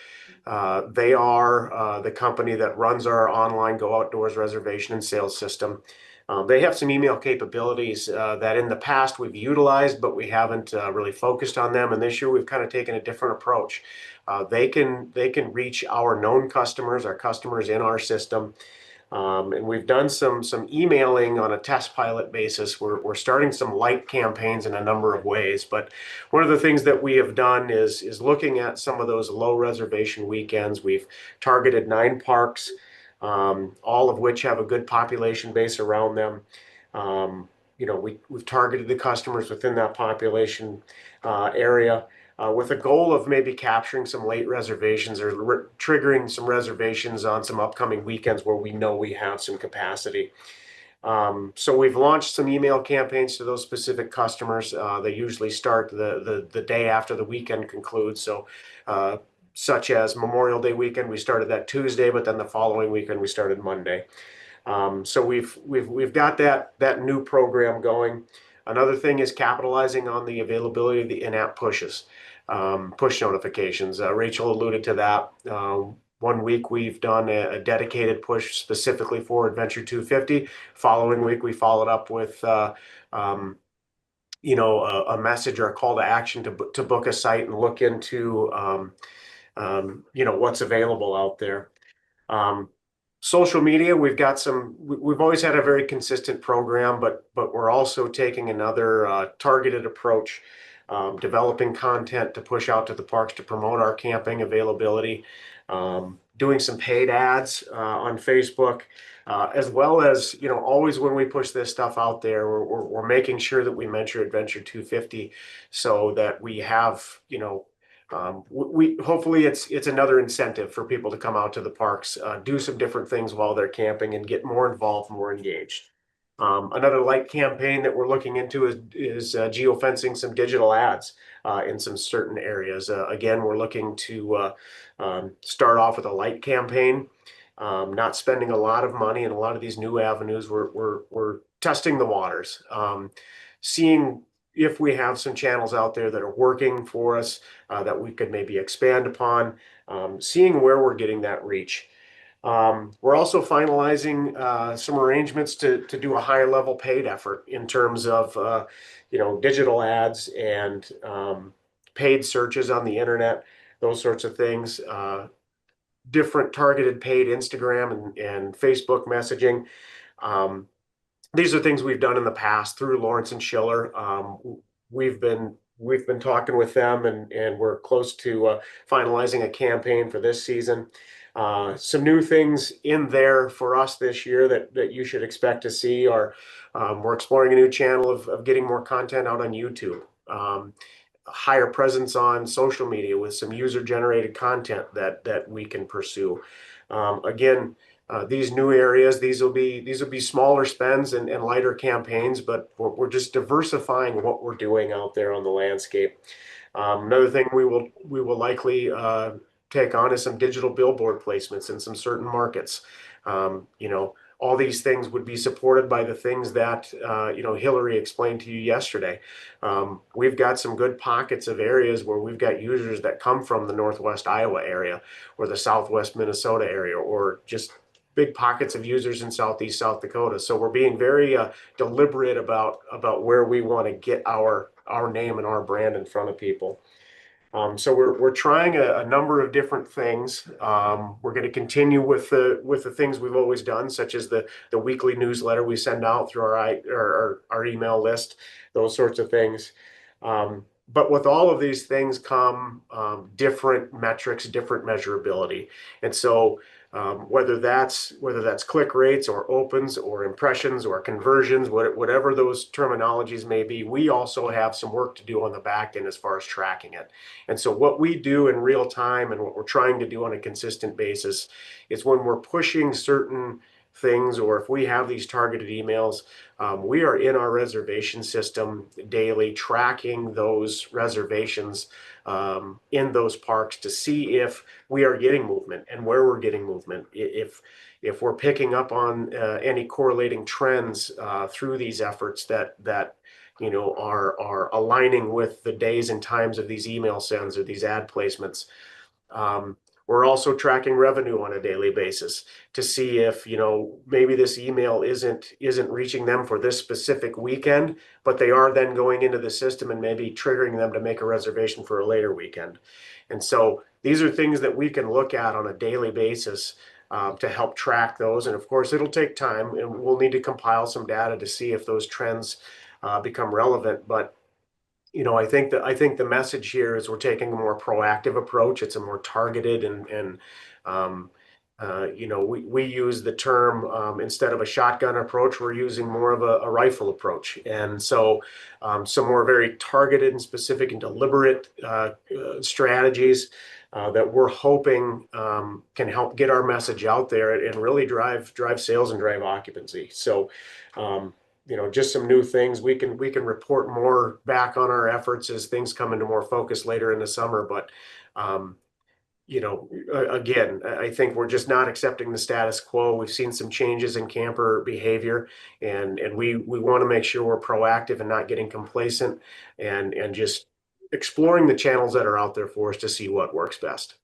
they are the company that runs our online Go Outdoors reservation and sales system. They have some email capabilities that in the past we've utilized, but we haven't really focused on them. And this year we've kind of taken a different approach. They can reach our known customers, our customers in our system. And we've done some emailing on a test pilot basis. We're starting some light campaigns in a number of ways. But one of the things that we have done is looking at some of those low reservation weekends. We've targeted 9 parks, all of which have a good population base around them. We've targeted the customers within that population area with a goal of maybe capturing some late reservations or triggering some reservations on some upcoming weekends where we know we have some capacity. So we've launched some email campaigns to those specific customers. They usually start the day after the weekend concludes. So such as Memorial Day weekend, we started that Tuesday, but then the following weekend we started Monday. So we've got that new program going. Another thing is capitalizing on the availability of the in-app pushes, push notifications. Rachel alluded to that. One week we've done a dedicated push specifically for Adventure 250. Following week we followed up with a message or a call to action to book a site and look into what's available out there. Social media, we've always had a very consistent program, but we're also taking another targeted approach, developing content to push out to the parks to promote our camping availability, doing some paid ads on Facebook, as well as, always when we push this stuff out there, we're making sure that we mention Adventure 250 so that we have, hopefully it's another incentive for people to come out to the parks, do some different things while they're camping and get more involved, more engaged. Another light campaign that we're looking into is geofencing some digital ads in some certain areas. Again, we're looking to start off with a light campaign, not spending a lot of money in a lot of these new avenues. We're testing the waters, seeing if we have some channels out there that are working for us that we could maybe expand upon, seeing where we're getting that reach. We're also finalizing some arrangements to do a higher level paid effort in terms of digital ads and paid searches on the internet, those sorts of things. Different targeted paid Instagram and Facebook messaging. These are things we've done in the past through Lawrence and Schiller. We've been talking with them and we're close to finalizing a campaign for this season. Some new things in there for us this year that you should expect to see are we're exploring a new channel of getting more content out on YouTube. Higher presence on social media with some user-generated content that we can pursue. Again, these new areas, these will be smaller spends and lighter campaigns, but we're just diversifying what we're doing out there on the landscape. Another thing we will likely take on is some digital billboard placements in some certain markets. All these things would be supported by the things that Hillary explained to you yesterday. We've got some good pockets of areas where we've got users that come from the Northwest Iowa area or the Southwest Minnesota area, or just big pockets of users in Southeast South Dakota. So we're being very deliberate about where we want to get our our name and our brand in front of people. So we're trying a number of different things. We're going to continue with the things we've always done, such as the weekly newsletter we send out through our email list, those sorts of things. But with all of these things come different metrics, different measurability, and so whether that's click rates or opens or impressions or conversions, whatever those terminologies may be, we also have some work to do on the back end as far as tracking it. And so what we do in real time and what we're trying to do on a consistent basis is when we're pushing certain things, or if we have these targeted emails, we are in our reservation system daily tracking those reservations in those parks to see if we are getting movement and where we're getting movement. If we're picking up on any correlating trends through these efforts that are aligning with the days and times of these email sends or these ad placements. We're also tracking revenue on a daily basis to see if, maybe this email isn't reaching them for this specific weekend, but they are then going into the system and maybe triggering them to make a reservation for a later weekend. And so these are things that we can look at on a daily basis to help track those. And of course, it'll take time, and we'll need to compile some data to see if those trends become relevant. But I think the message here is we're taking a more proactive approach. It's a more targeted and we use the term instead of a shotgun approach, we're using more of a rifle approach. And so some more very targeted and specific and deliberate strategies that we're hoping can help get our message out there and really drive sales and drive occupancy. So just some new things. We can report more back on our efforts as things come into more focus later in the summer. But again, I think we're just not accepting the status quo. We've seen some changes in camper behavior, and we want to make sure we're proactive and not getting complacent, and just exploring the channels that are out there for us to see what works best.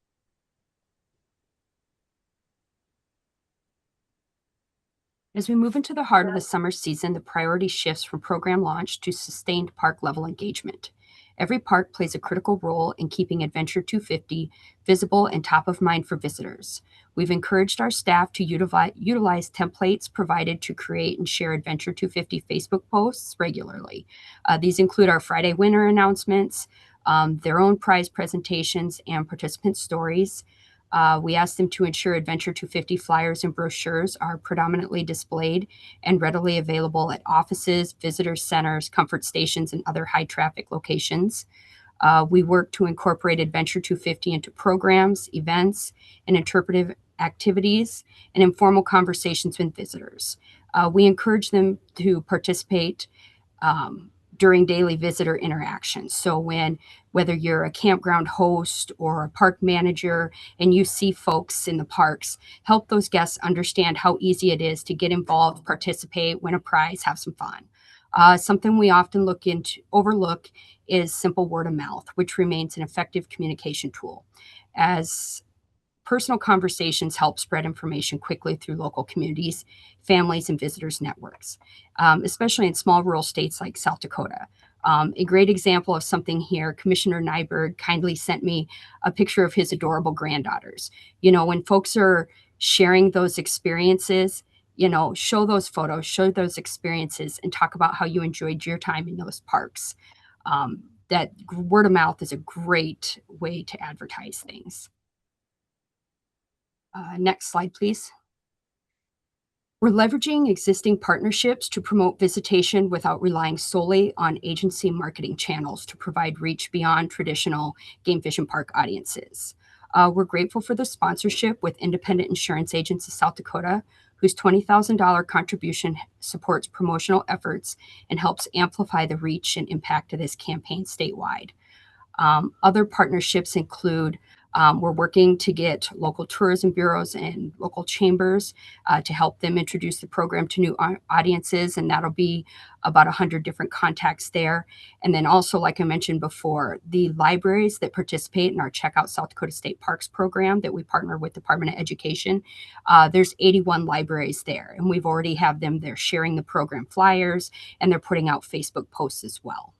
As we move into the heart of the summer season, the priority shifts from program launch to sustained park level engagement. Every park plays a critical role in keeping Adventure 250 visible and top of mind for visitors. We've encouraged our staff to utilize templates provided to create and share Adventure 250 Facebook posts regularly. These include our Friday winner announcements, their own prize presentations, and participant stories. We asked them to ensure Adventure 250 flyers and brochures are predominantly displayed and readily available at offices, visitor centers, comfort stations, and other high traffic locations. We work to incorporate Adventure 250 into programs, events, and interpretive activities and informal conversations with visitors. We encourage them to participate during daily visitor interactions. So whether you're a campground host or a park manager and you see folks in the parks, help those guests understand how easy it is to get involved, participate, win a prize, have some fun. Something we often overlook is simple word of mouth, which remains an effective communication tool, as personal conversations help spread information quickly through local communities, families, and visitors networks, especially in small rural states like South Dakota. A great example of something here, Commissioner Nyberg kindly sent me a picture of his adorable granddaughters. When folks are sharing those experiences, show those photos, show those experiences, and talk about how you enjoyed your time in those parks. That word of mouth is a great way to advertise things. Next slide, please. We're leveraging existing partnerships to promote visitation without relying solely on agency marketing channels to provide reach beyond traditional game fish and park audiences. We're grateful for the sponsorship with Independent Insurance Agents of South Dakota, whose $20,000 contribution supports promotional efforts and helps amplify the reach and impact of this campaign statewide. Other partnerships include we're working to get local tourism bureaus and local chambers to help them introduce the program to new audiences, and that'll be about 100 different contacts there. And then also, like I mentioned before, the libraries that participate in our Check Out South Dakota State Parks program that we partner with Department of Education, there's 81 libraries there, and we've already have them there sharing the program flyers, and they're putting out Facebook posts as well.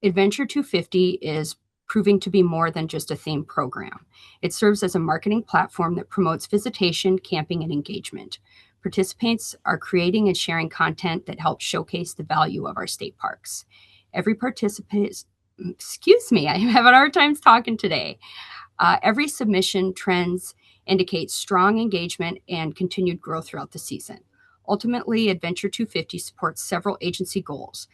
Adventure 250 is proving to be more than just a theme program. It serves as a marketing platform that promotes visitation, camping, and engagement. Participants are creating and sharing content that helps showcase the value of our state parks. Every participant, excuse me, I'm having a hard time talking today. Every submission trends indicate strong engagement and continued growth throughout the season. Ultimately, Adventure 250 supports several agency goals: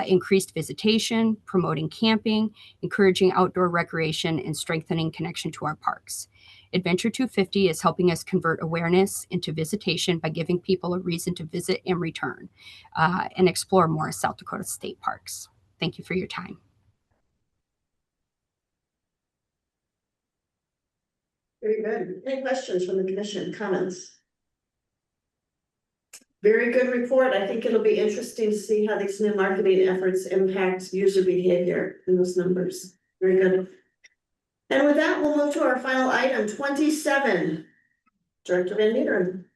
increased visitation, promoting camping, encouraging outdoor recreation, and strengthening connection to our parks. Adventure 250 is helping us convert awareness into visitation by giving people a reason to visit and return and explore more South Dakota state parks. Thank you for your time. Very good. Any questions from the commission, comments? Very good report. I think it'll be interesting to see how these new marketing efforts impact user behavior in those numbers. Very good. And with that, we'll move to our final item, 27. Director Van Meter.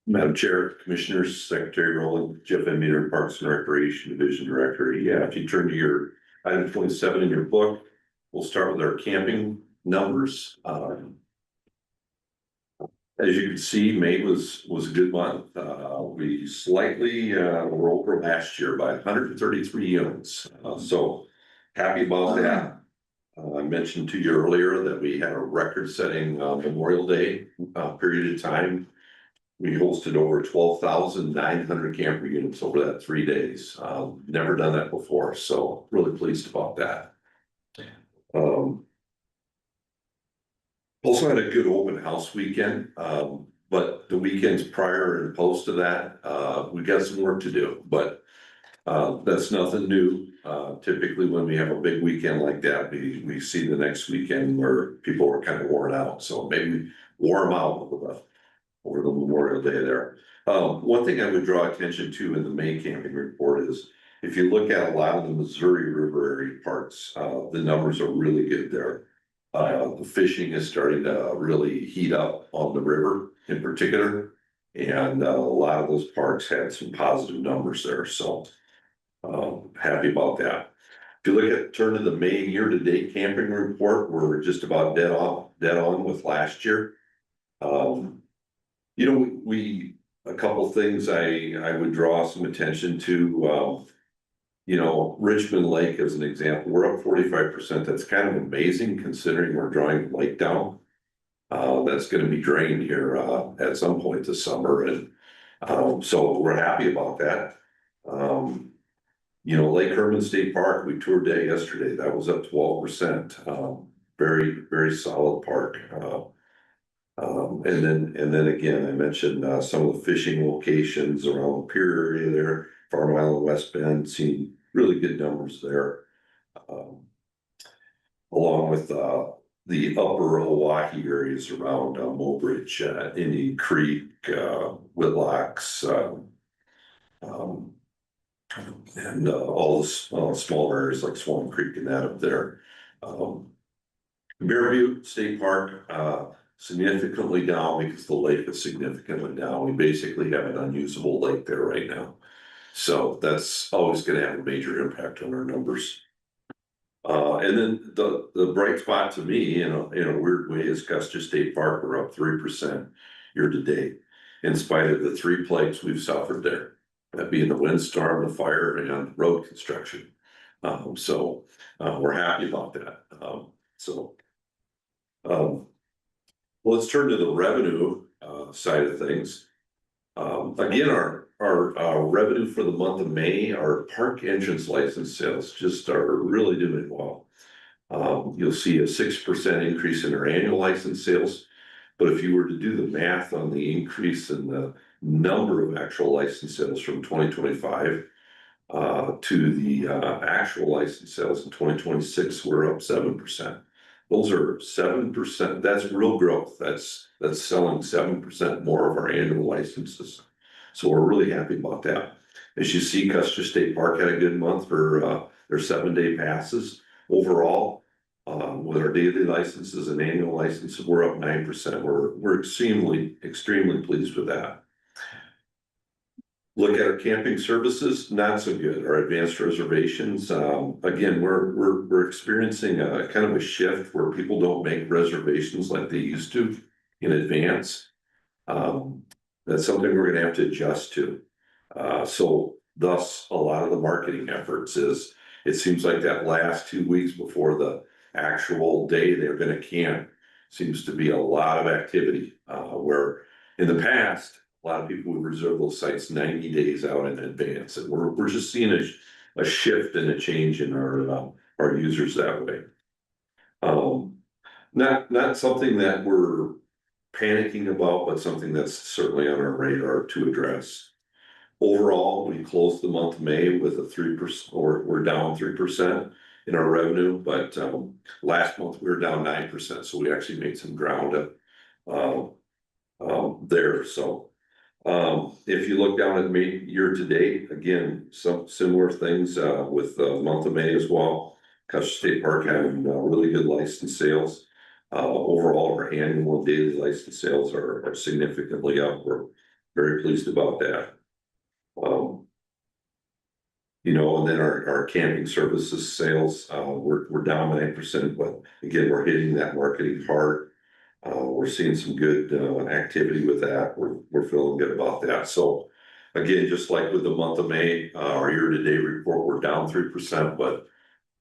Madam Chair, Commissioners, Secretary Rowland, Jeff Van Meter, Parks and Recreation Division Director. Yeah, if you turn to your item 27 in your book, we'll start with our camping numbers. As you can see, May was a good month. We slightly were over last year by 133 units. So happy about that. I mentioned to you earlier that we had a record-setting Memorial Day period of time. We hosted over 12,900 camper units over that 3 days. Never done that before, so really pleased about that. Also had a good open house weekend, but the weekends prior and post to that, we got some work to do, but that's nothing new. Typically when we have a big weekend like that, we see the next weekend where people are kind of worn out, so maybe we wore them out over the Memorial Day there. One thing I would draw attention to in the May camping report is if you look at a lot of the Missouri River area parks, the numbers are really good there. The fishing is starting to really heat up on the river in particular. And a lot of those parks had some positive numbers there, so happy about that. If you look at turn to the May year-to-date camping report, we're just about dead on with last year. You know, we a couple things I would draw some attention to. You know, Richmond Lake as an example, we're up 45%. That's kind of amazing considering we're drawing the lake down. That's going to be drained here at some point this summer, and so we're happy about that. You know, Lake Herman State Park, we toured that yesterday. That was up 12%. Very, very solid park. And then again, I mentioned some of the fishing locations around the pier area there, Farm Island, West Bend, seen really good numbers there. Along with the upper Oahe areas around Mobridge, Indian Creek, Whitlocks, and all the smaller areas like Swan Creek and that up there. Bear Butte State Park, significantly down because the lake is significantly down. We basically have an unusable lake there right now. So that's always going to have a major impact on our numbers. And then the bright spot to me, in a weird way, is Custer State Park. We're up 3% year to date, in spite of the 3 plagues we've suffered there. That being the windstorm, the fire, and road construction. So we're happy about that. Let's turn to the revenue side of things. Again, our revenue for the month of May, our park entrance license sales just are really doing well. You'll see a 6% increase in our annual license sales. But if you were to do the math on the increase in the number of actual license sales from 2025 to the actual license sales in 2026, we're up 7%. Those are 7%. That's real growth. That's selling 7% more of our annual licenses. So we're really happy about that. As you see, Custer State Park had a good month for their 7-day passes. Overall, with our daily licenses and annual licenses, we're up 9%. We're extremely pleased with that. Look at our camping services, not so good. Our advanced reservations, again, we're experiencing a kind of a shift where people don't make reservations like they used to in advance. That's something we're gonna have to adjust to. So thus, a lot of the marketing efforts is, it seems like that last 2 weeks before the actual day they're gonna camp seems to be a lot of activity, where in the past, a lot of people would reserve those sites 90 days out in advance, and we're just seeing a shift and a change in our users that way. Not something that we're panicking about, but something that's certainly on our radar to address. Overall, we closed the month of May with a 3%, or we're down 3% in our revenue, but last month we were down 9%, so we actually made some ground up there. So if you look down at May year to date, again, some similar things with the month of May as well. Custer State Park having really good license sales. Overall, our annual and daily license sales are significantly up. We're very pleased about that. You know, and then our camping services sales, we're down 9%, but again, we're hitting that marketing hard. We're seeing some good activity with that. We're feeling good about that. So again, just like with the month of May, our year-to-date report, we're down 3%, but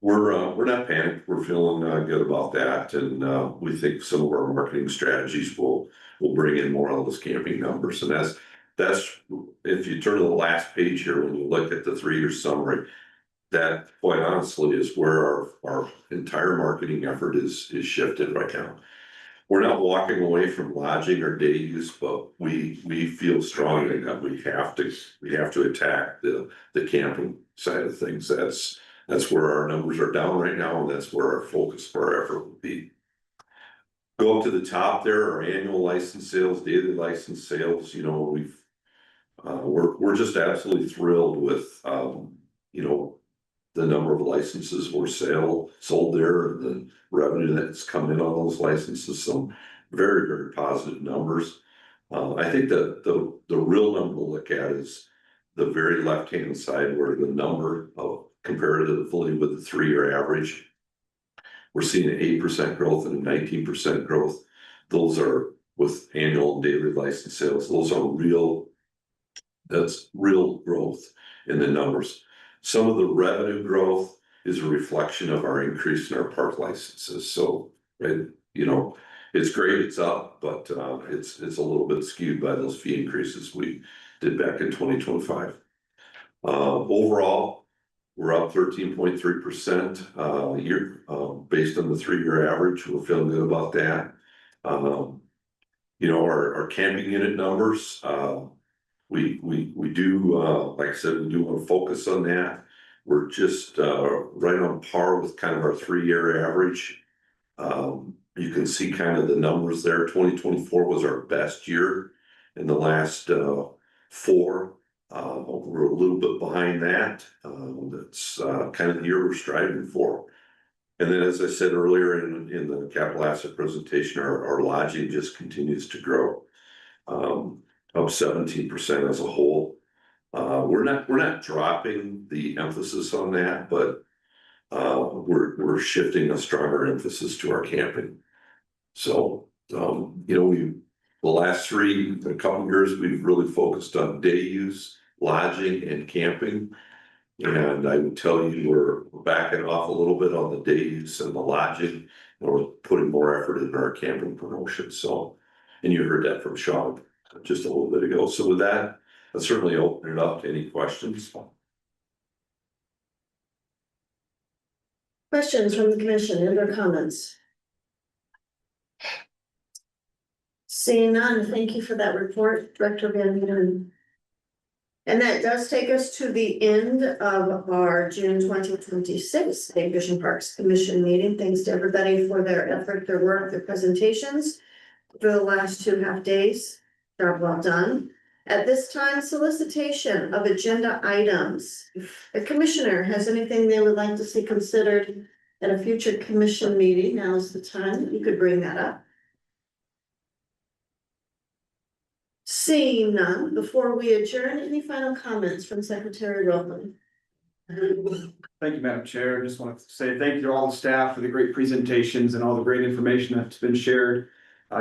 we're not panicked. We're feeling good about that, and we think some of our marketing strategies will bring in more of those camping numbers. And that's if you turn to the last page here, when you look at the 3-year summary, that quite honestly is where our entire marketing effort is shifted right now. We're not walking away from lodging or day use, but we feel strongly that we have to attack the camping side of things. That's where our numbers are down right now, and that's where our focus for our effort will be. Go up to the top there, our annual license sales, daily license sales. You know, we're just absolutely thrilled with you know, the number of licenses were sold there, and the revenue that's come in on those licenses. Some very, very positive numbers. I think that the real number to look at is the very left-hand side, where the number of comparatively with the 3-year average, we're seeing an 8% growth and a 19% growth. Those are with annual and daily license sales. Those are that's real growth in the numbers. Some of the revenue growth is a reflection of our increase in our park licenses. So, you know, it's great, it's up, but it's a little bit skewed by those fee increases we did back in 2025. Overall, we're up 13.3% year based on the 3-year average. We're feeling good about that. You know, our camping unit numbers, we do, like I said, we do want to focus on that. We're just right on par with kind of our 3-year average. You can see kind of the numbers there. 2024 was our best year in the last 4. We're a little bit behind that. That's kind of the year we're striving for. And then, as I said earlier in the capital asset presentation, our lodging just continues to grow, up 17% as a whole. We're not dropping the emphasis on that, but we're shifting a stronger emphasis to our camping. So you know, the last a couple of years, we've really focused on day use, lodging, and camping. And I would tell you, we're backing off a little bit on the day use and the lodging, and we're putting more effort into our camping promotion. So, and you heard that from Sean just a little bit ago. So with that, I'll certainly open it up to any questions. Questions from the commission and/or comments? Seeing none, thank you for that report, Director Van Meter. And that does take us to the end of our June 2026 State Fish and Parks Commission meeting. Thanks to everybody for their effort, their work, their presentations for the last 2.5 days. Job well done. At this time, solicitation of agenda items. If a commissioner has anything they would like to see considered at a future commission meeting, now's the time that you could bring that up. Seeing none, before we adjourn, any final comments from Secretary Rowland? Thank you, Madam Chair. Just want to say thank you to all the staff for the great presentations and all the great information that's been shared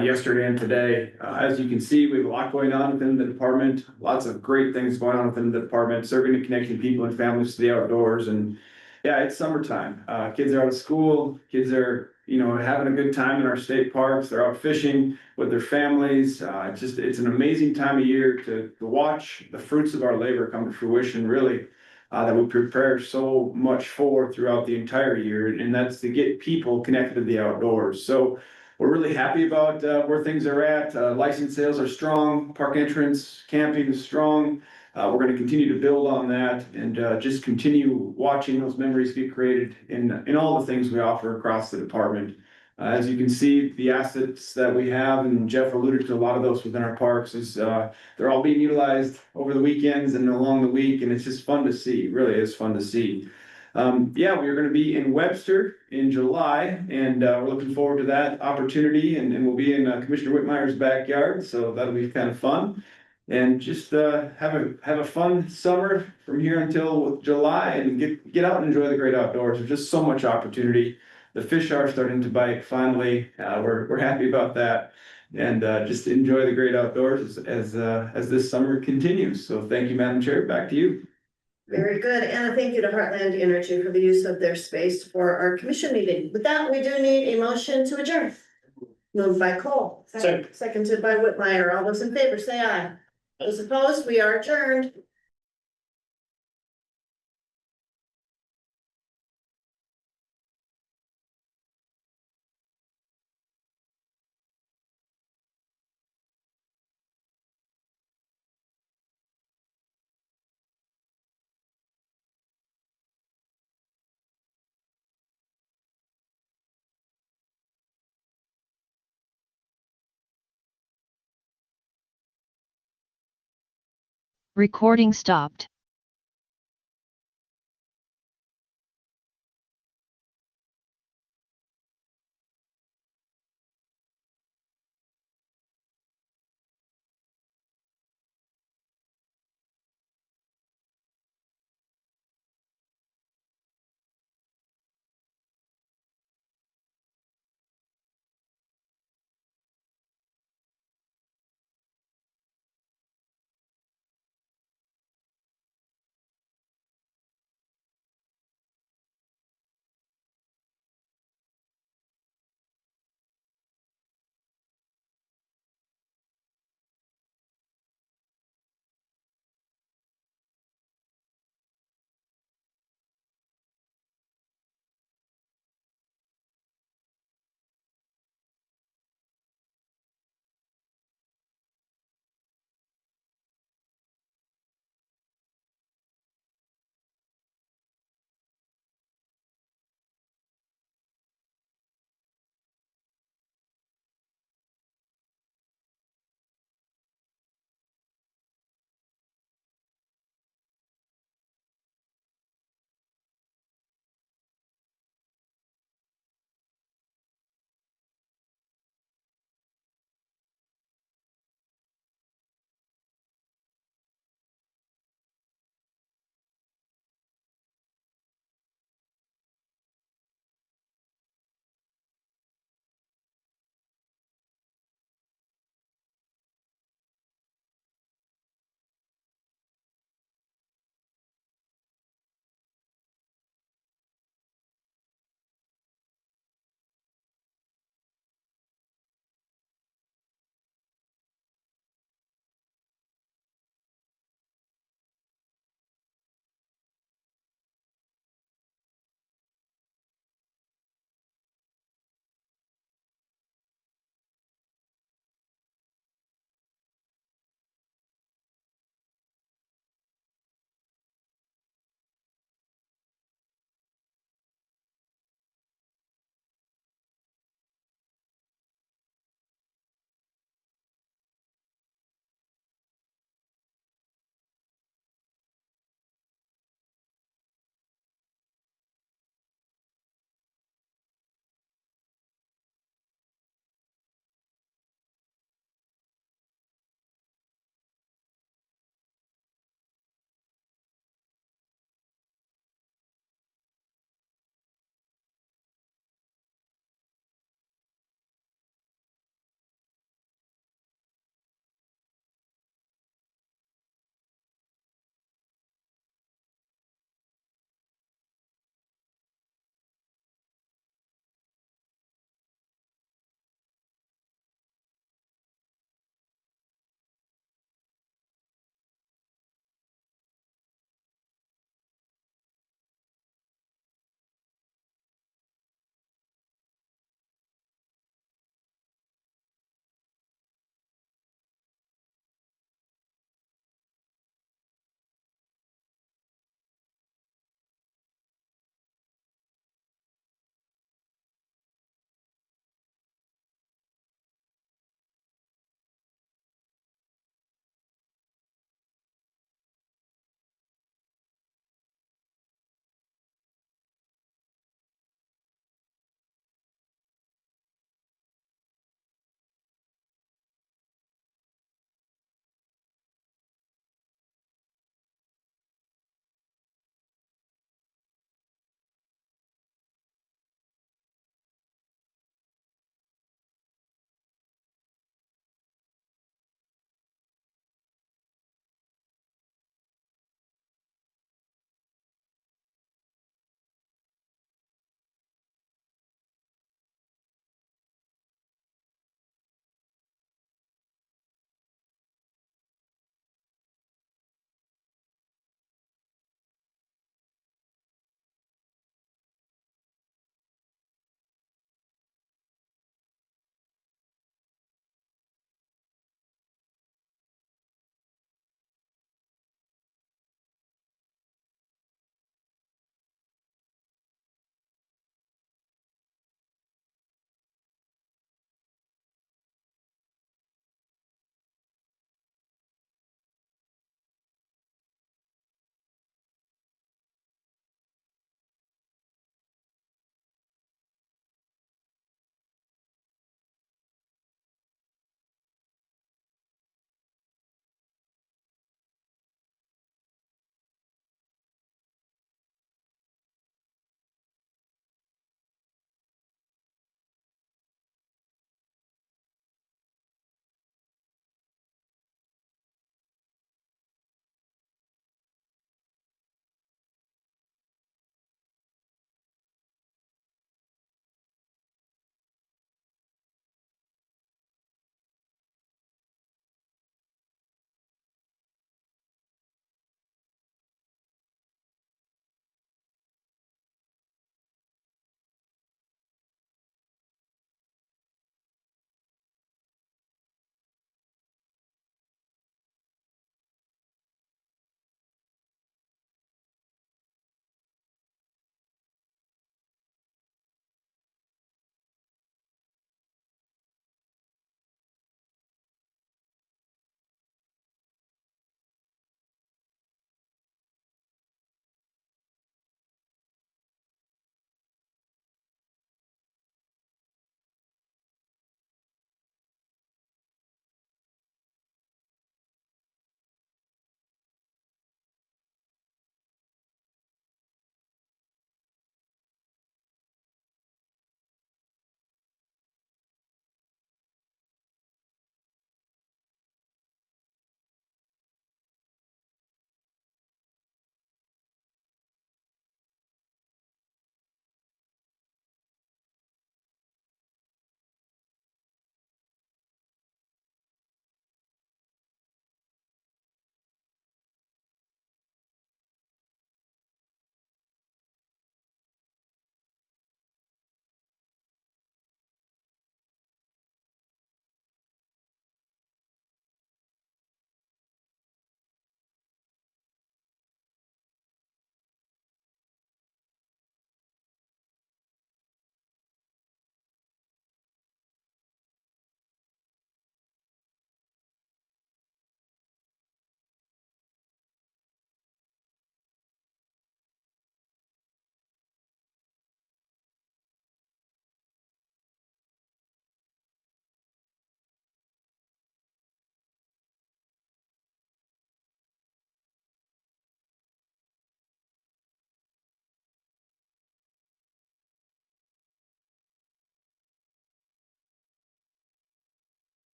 yesterday and today. As you can see, we have a lot going on within the department, lots of great things going on within the department, serving and connecting people and families to the outdoors. And yeah, it's summertime. Kids are out of school, kids are, having a good time in our state parks. They're out fishing with their families. It's an amazing time of year to watch the fruits of our labor come to fruition, really. That we prepare so much for throughout the entire year, and that's to get people connected to the outdoors. So we're really happy about where things are at. License sales are strong, park entrance, camping is strong. We're going to continue to build on that and just continue watching those memories get created in all the things we offer across the department. As you can see, the assets that we have, and Jeff alluded to a lot of those within our parks, is they're all being utilized over the weekends and along the week, and it's just fun to see. It really is fun to see. Yeah, we are going to be in Webster in July, and we're looking forward to that opportunity, and we'll be in Commissioner Whitmire's backyard, so that'll be kind of fun. And just have a fun summer from here until July, and get out and enjoy the great outdoors. There's just so much opportunity. The fish are starting to bite finally. We're happy about that, and just enjoy the great outdoors as this summer continues. So thank you, Madam Chair. Back to you. Very good, and a thank you to Heartland Energy for the use of their space for our commission meeting. With that, we do need a motion to adjourn. Moved by Cole, seconded by Whitmire. All those in favor, say aye. Those opposed, we are adjourned. Recording stopped.